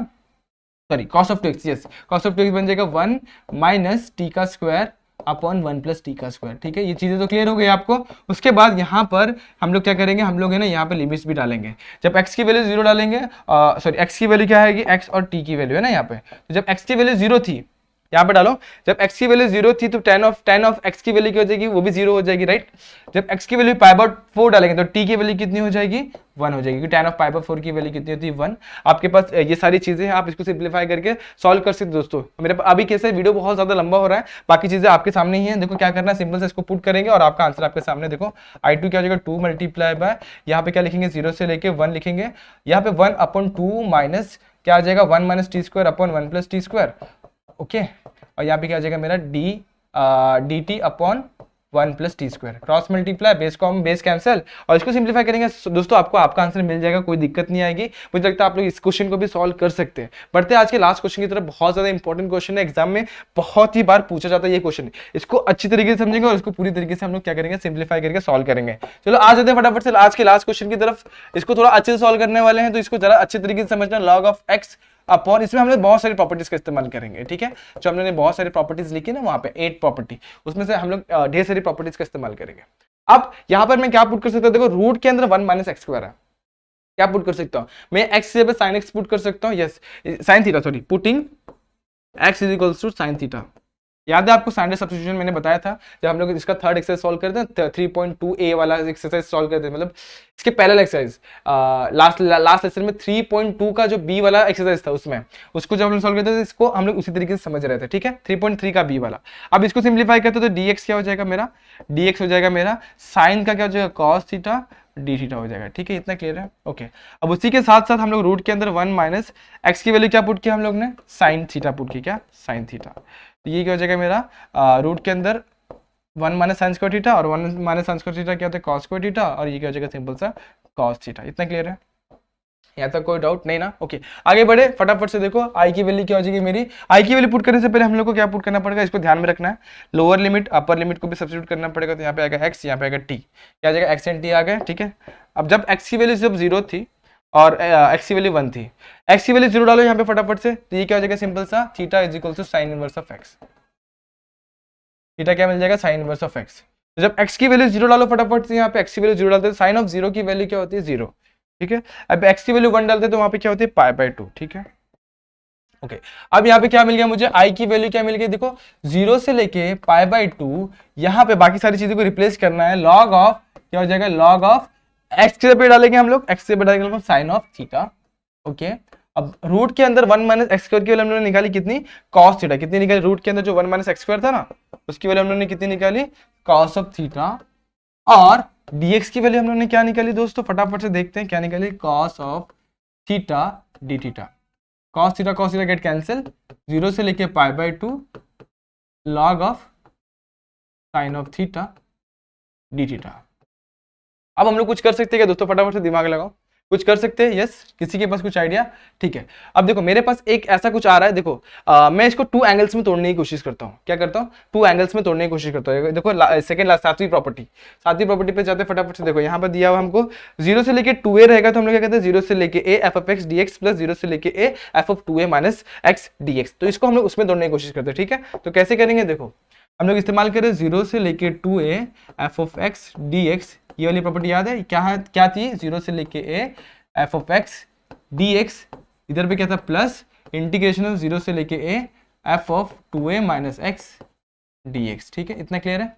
sorry cos of 2x, yes cos of 2x बन जाएगा 1 माइनस t² अपॉन 1 + t², ठीक है। ये चीजें तो क्लियर हो गई आपको। उसके बाद यहाँ पर हम लोग क्या करेंगे, हम लोग है ना यहाँ पे लिमिट्स भी डालेंगे। जब x की वैल्यू 0 डालेंगे, सॉरी x की वैल्यू क्या है, x और t की वैल्यू है ना यहाँ पे, तो जब x की वैल्यू 0 थी, यहाँ पे डालो, जब x की वैल्यू 0 थी तो tan ऑफ x की वैल्यू क्या हो जाएगी, वो भी 0 हो जाएगी, राइट। जब x की वैल्यू π/4 डालेंगे तो t की वैल्यू कितनी हो जाएगी, 1 हो जाएगी, क्योंकि tan ऑफ π/4 की वैल्यू कितनी होती है 1। आपके पास ये सारी चीजें हैं, आप इसको सिंप्लीफाई करके सॉल्व कर सकते हो दोस्तों। मेरे अभी कैसे वीडियो बहुत ज्यादा लंबा हो रहा है, बाकी चीजें आपके सामने ही है, देखो क्या करना है, सिंपल से इसको पुट करेंगे और आपका आंसर आपके सामने, देखो i2 क्या हो जाएगा 2 मल्टीप्लाई बाय, यहाँ पे क्या लिखेंगे 0 से लेके 1 लिखेंगे, यहाँ पे 1/2 माइनस क्या आ जाएगा 1 - t² अपॉन 1 + t², ओके। और यहाँ पे क्या आ जाएगा मेरा dt upon 1 + t², cross multiply, base com base cancel, और इसको सिंप्लीफाई करेंगे दोस्तों, आपको आपका आंसर मिल जाएगा, कोई दिक्कत नहीं आएगी। मुझे लगता है आप लोग इस क्वेश्चन को भी सॉल्व कर सकते हैं। बढ़ते हैं आज के लास्ट क्वेश्चन की तरफ, बहुत ज्यादा इंपॉर्टेंट क्वेश्चन है, एग्जाम में बहुत ही बार पूछा जाता है ये क्वेश्चन, इसको अच्छी तरीके से समझेंगे और इसको पूरी तरीके से हम लोग क्या करेंगे, सिंप्लीफाई करके सॉल्व करेंगे। चलो आ जाते हैं फटाफट से आज के लास्ट क्वेश्चन की तरफ, इसको थोड़ा अच्छे से सॉल्व करने वाले हैं, तो इसको जरा अच्छे तरीके से समझना। लॉग ऑफ x अपॉन, इसमें हमने बहुत सारी प्रॉपर्टीज का इस्तेमाल करेंगे, ठीक है। जो हमने बहुत सारी प्रॉपर्टीज लिखी ना वहां पे 8 प्रॉपर्टी, उसमें से हम लोग ढेर सारी प्रॉपर्टीज का इस्तेमाल करेंगे। अब यहां पर मैं क्या पुट कर सकता हूं, देखो रूट के अंदर 1 - x² है, क्या पुट कर सकता हूं मैं, x से sin x पुट कर सकता हूं, yes sin theta, sorry putting x = sin theta. याद है आपको स्टैंडर्ड सब्स्टिट्यूशन मैंने बताया था, जब हम लोग इसका थर्ड एक्सरसाइज सॉल्व करते हैं, 3.2a वाला एक्सरसाइज सॉल्व करते हैं, मतलब इसके पैरेलल एक्सरसाइज, लास्ट लेक्चर में 3.2 का जो b वाला एक्सरसाइज था उसमें, उसको जब हम लोग सॉल्व करते थे, इसको हम लोग उसी तरीके से समझ रहे थे, ठीक है। 3.3 का b वाला। अब इसको सिंप्लीफाई करते तो dx क्या हो जाएगा मेरा, dx हो जाएगा मेरा साइन का क्या हो जाएगा cos थीटा डी थीटा हो जाएगा, ठीक है, इतना क्लियर है, ओके। अब उसी के साथ साथ हम लोग रूट के अंदर 1 - x की वैल्यू क्या पुट किया हम लोग ने, साइन थीटा पुट की, क्या साइन थीटा, तो ये क्या हो जाएगा मेरा रूट के अंदर 1 - sin² थीटा और 1 - sin² थीटा क्या होता है cos² थीटा, और ये क्या हो जाएगा सिंपल सा cos थीटा। इतना क्लियर है, यहाँ तक कोई डाउट नहीं ना, ओके। आगे बढ़े फटाफट से, देखो आई की वैल्यू क्या हो जाएगी मेरी, आई की वैल्यू पुट करने से पहले हम लोग को क्या पुट करना पड़ेगा, इसको ध्यान में रखना है, लोअर लिमिट अपर लिमिट को भी सब्स्टिट्यूट करना पड़ेगा, तो यहाँ पे आएगा x, यहाँ पे आएगा t, क्या आ जाएगा x एंड t आ गए, ठीक है। अब जब x की वैल्यू जब 0 थी और x की वैल्यू 1 थी, x की वैल्यू 0 डालो यहाँ पे फटाफट से, तो ये क्या हो जाएगा सिंपल सा theta = sin inverse of x, theta क्या मिल जाएगा sin इनवर्स ऑफ x। तो जब x की वैल्यू 0 डालो फटाफट से, यहाँ पे x की वैल्यू 0 डालते हैं, साइन ऑफ 0 की वैल्यू क्या होती है 0, ठीक है। अब x की वैल्यू 1 डालते हैं तो वहां पे क्या होती है π/2, ठीक है, ओके। अब यहाँ पे क्या मिल गया मुझे, i की वैल्यू क्या मिल गई, देखो 0 से लेके π/2, यहाँ पे बाकी सारी चीजों को रिप्लेस करना है, लॉग ऑफ क्या हो जाएगा, लॉग ऑफ x के पे डालेंगे हम लोग, x से डालेंगे साइन ऑफ थीटा, ओके। अब रूट के अंदर 1 - x² की वैल्यू हम लोगों ने निकाली कितनी, cos थीटा, कितनी निकाली, रूट के अंदर जो 1 - x² था ना, उसकी वैल्यू हम लोगों ने कितनी निकाली, cos ऑफ थीटा, और dx की वैल्यू हम लोगों ने क्या निकाली दोस्तों, फटाफट से देखते हैं क्या निकाली, cos of theta D theta, cos theta get cancel, 0 से लेके π/2 log of sine of theta D theta. अब हम लोग कुछ कर सकते हैं क्या दोस्तों, फटाफट से दिमाग लगाओ, कुछ कर सकते हैं, यस किसी के पास कुछ आइडिया, ठीक है। अब देखो मेरे पास एक ऐसा कुछ आ रहा है, देखो मैं इसको 2 एंगल्स में तोड़ने की कोशिश करता हूँ, क्या करता हूँ 2 एंगल्स में तोड़ने की कोशिश करता हूँ। देखो सेकंड सातवीं प्रॉपर्टी पे जाते हैं फटाफट से, देखो यहाँ पर दिया हुआ हमको 0 से लेके 2a रहेगा, तो हम लोग क्या कहते हैं 0 से लेके a f of x dx plus 0 से लेके a f of 2a minus x dx, तो इसको हम लोग उसमें तोड़ने की कोशिश करते हैं, ठीक है। तो कैसे करेंगे, देखो हम लोग इस्तेमाल करें 0 से लेके 2a f of x dx, ये वाली प्रॉपर्टी याद है क्या थी, 0 से लेके a f of x dx, इधर पे क्या था प्लस इंटीग्रेशन 0 से लेके a f of 2a minus x dx, ठीक है, इतना क्लियर है।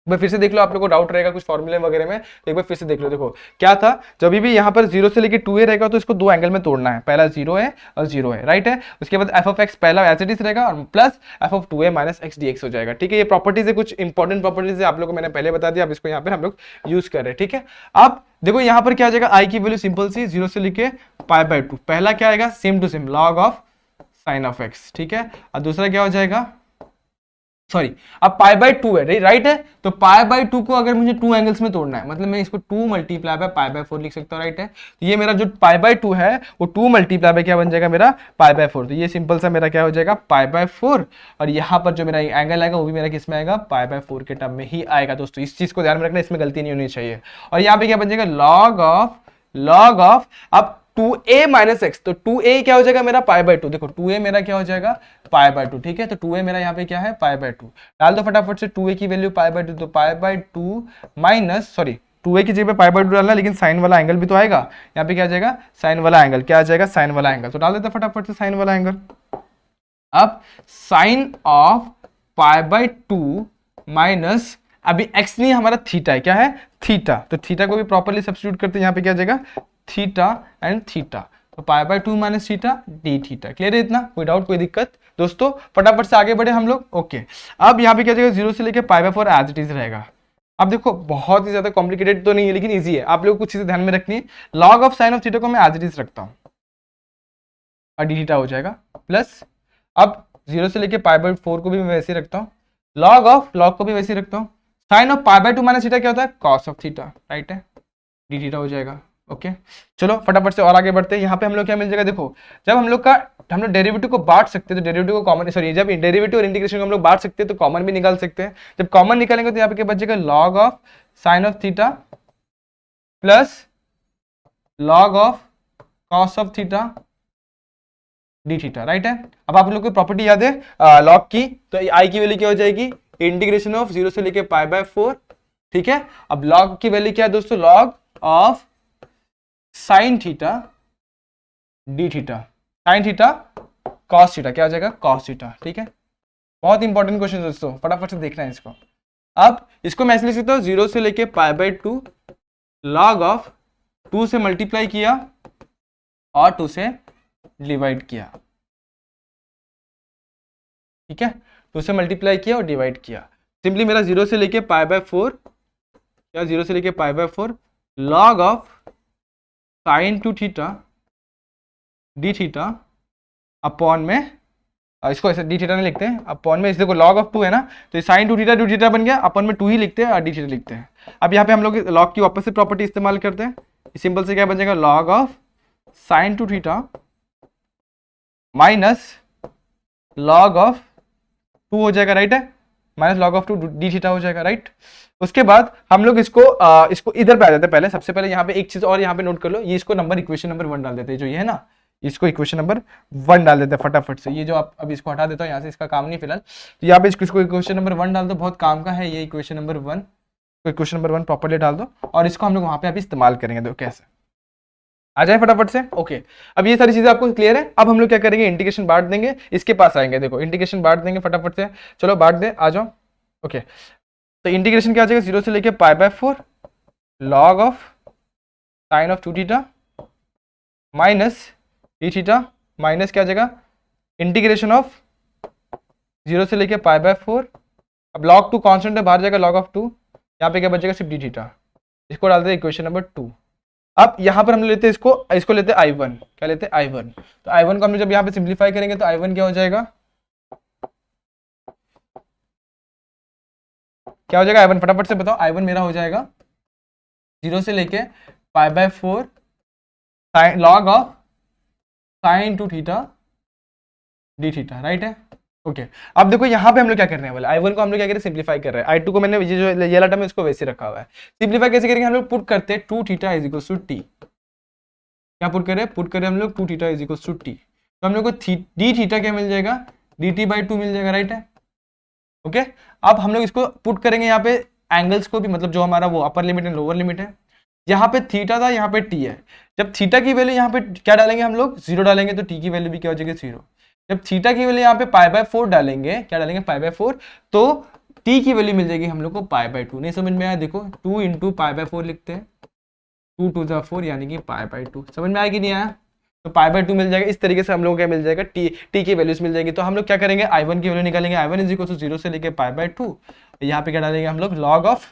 एक बार फिर से देख लो, आप लोगों को डाउट रहेगा कुछ फॉर्मूले वगैरह में, तो एक बार फिर से देख लो। देखो क्या था, जब भी यहाँ पर 0 से लेके 2a रहेगा तो इसको दो एंगल में तोड़ना है, पहला 0 है और 0 है, राइट है। उसके बाद f ऑफ x पहला एज इट इज रहेगा और plus f of 2a minus x dx हो जाएगा, ठीक है। ये प्रॉपर्टीज है, कुछ इंपॉर्टेंट प्रॉपर्टीज है, आप लोगों को मैंने पहले बता दिया, अब इसको यहाँ पर हम लोग यूज कर रहे हैं, ठीक है। अब देखो यहाँ पर क्या आ जाएगा, i की वैल्यू सिंपल सी 0 से लेके π/2, पहला क्या आएगा same to same log of sine of x, ठीक है। और दूसरा क्या हो जाएगा, सॉरी अब π/2 है, राइट है, तो π/2 को अगर मुझे 2 एंगल्स में तोड़ना है, मतलब मैं इसको 2 मल्टीप्लाई बाय π/4 लिख सकता हूँ, राइट है। तो ये मेरा जो π/2 है वो 2 मल्टीप्लाई बाय क्या बन जाएगा मेरा π/4, तो ये सिंपल सा मेरा क्या हो जाएगा π/4, और यहाँ पर जो मेरा एंगल आएगा वो भी मेरा किस में आएगा, π/4 के टर्म में ही आएगा। दोस्तों इस चीज को ध्यान में रखना, इसमें गलती नहीं होनी चाहिए। और यहाँ पे क्या बन जाएगा, log ऑफ अब 2a माइनस एक्स, तो 2a क्या हो जाएगा मेरा π/2, देखो 2a मेरा क्या हो जाएगा π/2, ठीक है। तो 2a मेरा यहाँ पे क्या है π/2, डाल दो फटाफट से 2a की वैल्यू π/2, तो π/2 माइनस, सॉरी 2a की जगह पे π/2 डालना, लेकिन साइन वाला एंगल भी तो आएगा, यहाँ पे क्या आ जाएगा साइन वाला एंगल, क्या आ जाएगा साइन वाला एंगल, तो डाल देते फटाफट से साइन वाला एंगल। अब साइन ऑफ π/2 माइनस, अभी x नहीं हमारा थीटा है, क्या है थीटा, तो थीटा को भी प्रॉपर्ली सब्स्टिट्यूट करते हैं, यहाँ पे क्या आ जाएगा थीटा एंड थीटा, तो π/2 minus theta D theta. Clear है इतना, कोई डाउट कोई दिक्कत दोस्तों, फटाफट से आगे बढ़े हम लोग। ओके अब यहाँ पे क्या जाएगा 0 से लेके π/4 एज इट इज रहेगा। अब देखो बहुत ही ज्यादा कॉम्प्लिकेटेड तो नहीं है, लेकिन इजी है, आप लोग कुछ चीजें ध्यान में रखनी है। Log of sine of theta को मैं एज इट इज रखता हूँ और डी थीटा हो जाएगा, प्लस अब 0 से लेके π/4 को भी मैं वैसे ही रखता हूँ, लॉग को भी वैसे ही रखता हूँ। साइन ऑफ π/2 माइनस थीटा क्या होता है, कॉस ऑफ थीटा, राइट है, डी थीटा हो जाएगा। ओके चलो फटाफट से और आगे बढ़ते हैं। यहाँ पे हम लोग क्या मिल जाएगा, देखो जब हम लोग डेरिवेटिव को बांट सकते हैं तो डेरिवेटिव को कॉमन, सॉरी जब डेरिवेटिव और इंटीग्रेशन को हम लोग बांट सकते हैं तो कॉमन भी निकाल सकते हैं। जब कॉमन निकालेंगे तो यहाँ पे क्या बचेगा, log of sine of theta plus log of cos of theta D theta, right है। अब आप लोग को प्रॉपर्टी याद है लॉग की, तो आई की वैल्यू क्या हो जाएगी, इंटीग्रेशन ऑफ 0 से लेके π/4, ठीक है। अब लॉग की वैल्यू क्या है दोस्तों, log of sine theta D theta, sine theta cos theta, क्या हो जाएगा कॉस थीटा, ठीक है। बहुत इंपॉर्टेंट क्वेश्चन दोस्तों, फटाफट से देखना है इसको। अब इसको मैं ऐसे लिख सकता हूँ 0 से लेके π/2 लॉग ऑफ 2 से मल्टीप्लाई किया और 2 से डिवाइड किया, ठीक है, 2 से मल्टीप्लाई किया और डिवाइड किया। सिंपली मेरा 0 से लेके π/4 क्या, 0 से लेके π/4 log of sine two theta D theta upon में, इसको ऐसे डी थीटा नहीं लिखते हैं, अपॉन में, इस देखो लॉग ऑफ 2 है ना, तो साइन टू थीटा बन गया, अपॉन में 2 ही लिखते हैं और डी थीटा लिखते हैं। अब यहाँ पे हम लोग लॉग की ऑपोजिट प्रॉपर्टी इस्तेमाल करते हैं, सिंपल से क्या बन जाएगा, log of sine two theta minus log of 2 हो जाएगा, राइट है, minus log of 2 D theta हो जाएगा, राइट। उसके बाद हम लोग इसको इधर पे आ जाते हैं। पहले सबसे पहले यहाँ पे एक चीज और यहाँ पे नोट कर लो, ये इसको नंबर इक्वेशन नंबर 1 डाल देते हैं, जो ये है ना, इसको इक्वेशन नंबर 1 डाल देते हैं फटाफट से। ये जो आप अब इसको हटा देता हूँ यहाँ से, इसका काम नहीं फिलहाल, तो यहाँ पे इसको इक्वेशन नंबर 1 डाल दो, बहुत काम का है ये इक्वेशन नंबर 1, तो इक्वेशन नंबर 1 प्रॉपर्ली डाल दो और इसको हम लोग वहाँ पे अभी इस्तेमाल करेंगे। देखो कैसे आ जाए फटाफट से। ओके अब ये सारी चीजें आपको क्लियर है। अब हम लोग क्या करेंगे, इंटीग्रेशन बांट देंगे, इसके पास आएंगे, देखो इंटीग्रेशन बांट देंगे फटाफट से, चलो बांट दे, आ जाओ। ओके तो इंटीग्रेशन क्या आ जाएगा, 0 से लेके π/4 log of sine of 2 theta minus d theta, minus क्या आ जाएगा इंटीग्रेशन ऑफ 0 से लेके π/4, अब log 2 कांस्टेंट है, बाहर जाएगा log ऑफ 2, यहाँ पे क्या बचेगा सिर्फ डी थीटा, इसको डालते हैं इक्वेशन नंबर 2। अब यहाँ पर हम लेते हैं इसको लेते हैं I1, क्या लेते हैं I1, तो I1 को हम जब यहाँ पे सिंप्लीफाई करेंगे तो I1 क्या हो जाएगा, क्या हो जाएगा I1, फटाफट से बताओ। I1 मेरा हो जाएगा 0 से लेके π/4 log of sine two theta D theta, right है। ओके अब देखो यहाँ पे हम लोग क्या करने वाले, I1 को हम लोग क्या करें सिंप्लीफाई कर रहे हैं, I2 को मैंने ये जो ये वाला टर्म है इसको वैसे रखा हुआ है। सिंप्लीफाई कैसे करेंगे, हम लोग पुट करते हैं 2 theta is equals to t, क्या पुट करें हम लोग 2 theta is equals to t, तो हम लोग को डी थीटा क्या मिल जाएगा, dt/2 मिल जाएगा, राइट है। ओके अब हम लोग इसको पुट करेंगे यहाँ पे एंगल्स को भी, मतलब जो हमारा वो upper limit and lower limit है, यहाँ पे थीटा था, यहाँ पे टी है, जब थीटा की वैल्यू यहाँ पे क्या डालेंगे हम लोग 0 डालेंगे तो टी की वैल्यू भी क्या हो जाएगी 0, जब थीटा की वैल्यू यहाँ पे π/4 डालेंगे, क्या डालेंगे π/4, तो टी की वैल्यू मिल जाएगी हम लोग को पाई बाय 2। नहीं समझ में आया, देखो 2 इंटू पाई बाय 4 लिखते हैं, 2 टू द 4 यानी कि पाई बाय 2। समझ में आया कि नहीं आया? तो पाई बाय 2 मिल जाएगा। इस तरीके से हम लोग क्या मिल जाएगा, टी की वैल्यूज मिल जाएगी। तो हम लोग क्या करेंगे, I1 की वैल्यू निकालेंगे। I1 इज इक्वल टू 0 से लेके पाई बाय 2। यहाँ पे क्या डालेंगे हम लोग, लॉग ऑफ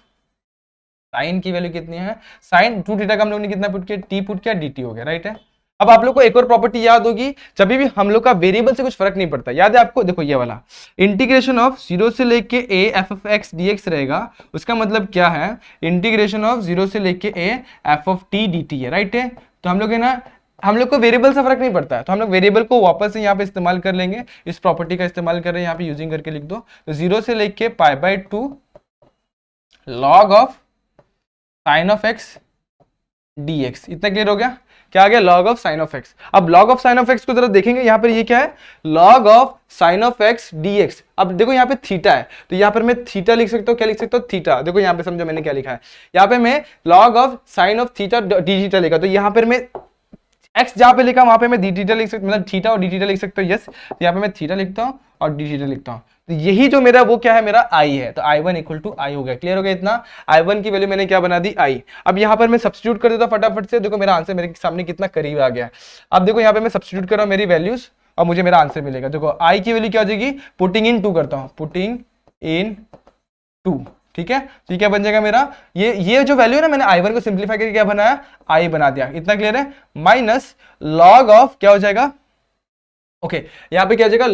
साइन की वैल्यू कितनी है, साइन 2 थीटा का हम लोग ने कितना पुट किया, टी पुट किया, dt हो गया, राइट है। अब आप लोग को एक और प्रॉपर्टी याद होगी, जब भी हम लोग का वेरिएबल से कुछ फर्क नहीं पड़ता, याद है आपको, देखो ये वाला इंटीग्रेशन ऑफ 0 से लेके a f of x dx रहेगा। उसका मतलब क्या है, इंटीग्रेशन ऑफ 0 से लेके a f of t dt है, राइट है। तो हम लोग है ना, हम लोग को वेरिएबल से फर्क नहीं पड़ता है, तो हम लोग वेरिएबल को वापस से यहाँ पे इस्तेमाल कर लेंगे, इस प्रॉपर्टी का इस्तेमाल कर रहे हैं, यहाँ पे यूजिंग करके लिख दो। तो 0 से लेके pi by 2 log of sine of x dx, इतना क्लियर हो गया। क्या आ गया, log of sine of x. अब log of sine of x को जरा देखेंगे, यहाँ पर ये क्या है, log of sine of x dx। अब देखो यहाँ पे थीटा है, तो यहाँ पर मैं थीटा लिख सकता हूँ, क्या लिख सकता हूँ, थीटा। देखो यहाँ पे समझो मैंने क्या लिखा है, यहाँ पे मैं log of sine of theta D theta लिखा, तो यहाँ पर मैं x जहाँ पे लिखा वहां पे मैं डी थीटा लिख सकता हूँ, मतलब थीटा और डी थीटा लिख सकता हूँ, यस। तो यहाँ पे मैं थीटा लिखता हूँ और डी थीटा लिखता हूँ। तो यही जो मेरा वो क्या है, मेरा i है। तो I1 इक्वल टू आई हो गया, क्लियर हो गया इतना। I1 की वैल्यू मैंने क्या बना दी, i। अब यहाँ पर मैं सब्स्टिट्यूट कर देता हूँ फटाफट से, देखो मेरा आंसर मेरे सामने कितना करीब आ गया। अब देखो यहाँ पे मैं सब्स्टिट्यूट कर रहा हूँ मेरी वैल्यूज और मुझे मेरा आंसर मिलेगा। देखो i की वैल्यू क्या हो जाएगी, पुटिंग इन 2 करता हूँ, पुटिंग इन 2, ठीक है। तो क्या बन जाएगा मेरा, ये जो वैल्यू है ना, मैंने I1 को सिंप्लीफाई करके क्या बनाया, i बना दिया, इतना क्लियर है। माइनस लॉग ऑफ क्या हो जाएगा, ओके यहाँ पे क्या हो जाएगा,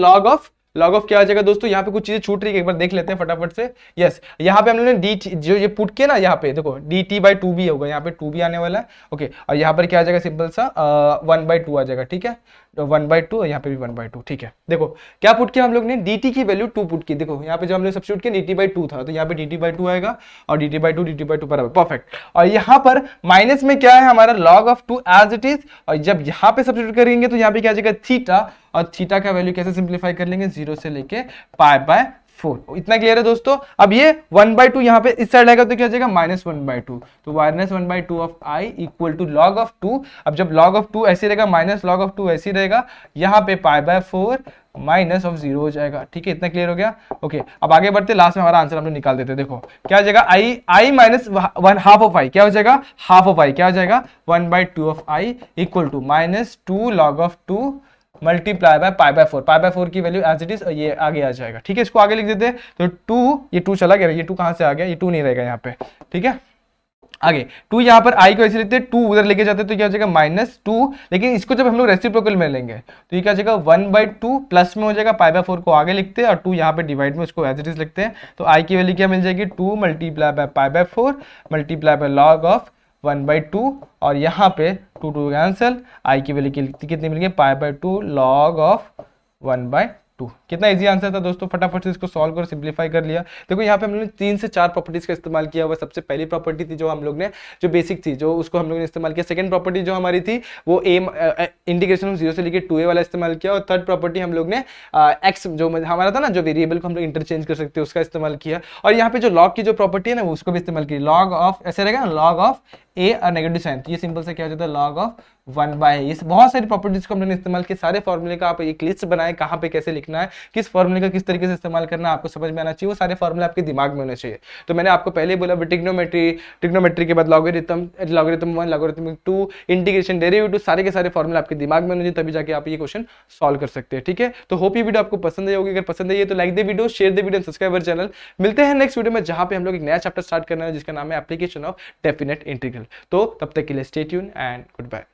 लॉग ऑफ क्या आ जाएगा दोस्तों, यहाँ पे कुछ चीजें छूट रही है, एक बार देख लेते हैं फटाफट से। यस, यहाँ पे हम लोगों ने डी जो ये पुट किया ना, यहाँ पे देखो dt बाई 2 भी होगा, यहाँ पे 2 भी आने वाला है, ओके। और यहाँ पर क्या आ जाएगा, सिंपल सा 1/2 आ जाएगा, ठीक है। तो 1/2 और यहाँ पे भी 1/2, ठीक है। देखो क्या पुट किया हम लोग ने, dt की वैल्यू 2 पुट की। देखो यहाँ पे जो हमने सब्स्टिट्यूट किया dt/2 था, तो यहाँ पे dt/2 आएगा और dt/2 बराबर, परफेक्ट। और यहाँ पर माइनस में क्या है हमारा, log of 2 as it is. और जब यहाँ पे सब्स्टिट्यूट करेंगे तो यहाँ पे क्या आ जाएगा, थीटा। और थीटा का वैल्यू कैसे सिंप्लीफाई कर लेंगे, 0 से लेके पाई बाय 4। इतना क्लियर है दोस्तों। अब ये 1/2 यहाँ पे इस साइड आएगा तो क्या हो जाएगा, -1/2। तो -1/2 of i equal to log of 2। अब जब लॉग ऑफ 2 ऐसे रहेगा, माइनस लॉग ऑफ 2 ऐसे रहेगा, यहाँ पे पाई बाय 4 माइनस ऑफ 0 हो जाएगा, ठीक है। इतना क्लियर हो गया, ओके। अब आगे बढ़ते, लास्ट में हमारा आंसर हम लोग निकाल देते हैं। देखो क्या हो जाएगा, i माइनस 1/2 ऑफ i क्या हो जाएगा, हाफ ऑफ i क्या हो जाएगा, 1/2 of i equal to -2 log of 2 multiply by pi by 4। Pi by 4 की वैल्यू एज इट इज ये आगे आ जाएगा, ठीक है। इसको आगे लिख देते हैं। तो 2, ये 2 चला गया, ये 2 कहां से आ गया, ये 2 नहीं रहेगा यहाँ पे, ठीक है। आगे 2 यहाँ पर i को ऐसे लिखते हैं, 2 उधर लेके जाते हैं तो क्या हो जाएगा -2। लेकिन इसको जब हम लोग रेसिप्रोकल में लेंगे तो ये क्या हो जाएगा, 1/2 प्लस में हो जाएगा, पाई बाय 4 को आगे लिखते हैं और 2 यहाँ पे डिवाइड में उसको एज इट इज लिखते हैं। तो i की वैल्यू क्या मिल जाएगी, 2 multiply by pi by 4 multiply by log of 1/2 और यहाँ पे 2 कैंसिल, i की वैल्यू कितनी मिल गई, पाई बाय 2 लॉग ऑफ 1/2। कितना इजी आंसर था दोस्तों, फटाफट से इसको सॉल्व कर सिंप्लीफाई कर लिया। देखो यहाँ पे हम लोग ने 3 से 4 प्रॉपर्टीज का इस्तेमाल किया हुआ। सबसे पहली प्रॉपर्टी थी जो हम लोग ने, जो बेसिक थी, जो उसको हम लोग ने इस्तेमाल किया। सेकंड प्रॉपर्टी जो हमारी थी वो इंटीग्रेशन 0 से लेके 2a वाला इस्तेमाल किया। और थर्ड प्रॉपर्टी हम लोग ने एक्स जो हमारा था ना, जो वेरिएबल को हम लोग इंटरचेंज कर सकते हैं, उसका इस्तेमाल किया। और यहाँ पे जो लॉग की जो प्रॉपर्टी है ना, वो उसको भी इस्तेमाल किया। लॉग ऑफ ऐसे रहेगा, लॉग ऑफ ए और नेगेटिव साइन, ये सिंपल से क्या हो जाता है, लॉग ऑफ 1/a। ये बहुत सारी प्रॉपर्टीज को हमने इस्तेमाल किया। सारे फॉर्मूले का आप एक लिस्ट बनाए, कहाँ पे कैसे लिखना है, किस फॉर्मूले का किस तरीके से इस्तेमाल करना है, आपको समझ में आना चाहिए। वो सारे फॉर्मूले आपके दिमाग में होने चाहिए। तो मैंने आपको पहले बोला ट्रिग्नोमेट्री के बाद लॉगरिथम 1, लॉगरिथम 2, इंटीग्रेशन, डेरिवेटिव, सारे के सारे फॉर्मूले आपके दिमाग में होने चाहिए, तभी जाके आप ये क्वेश्चन सॉल्व कर सकते हैं, ठीक है। तो होप ये वीडियो आपको पसंद आई होगी। अगर पसंद आई है तो like they video, share they video, subscribe our channel. मिलते हैं नेक्स्ट वीडियो में, जहां पे हम लोग एक नया चैप्टर स्टार्ट करना है जिसका नाम है एप्लीकेशन ऑफ डेफिनेट इंटीग्रल। तो तब तक के लिए stay tune and good bye.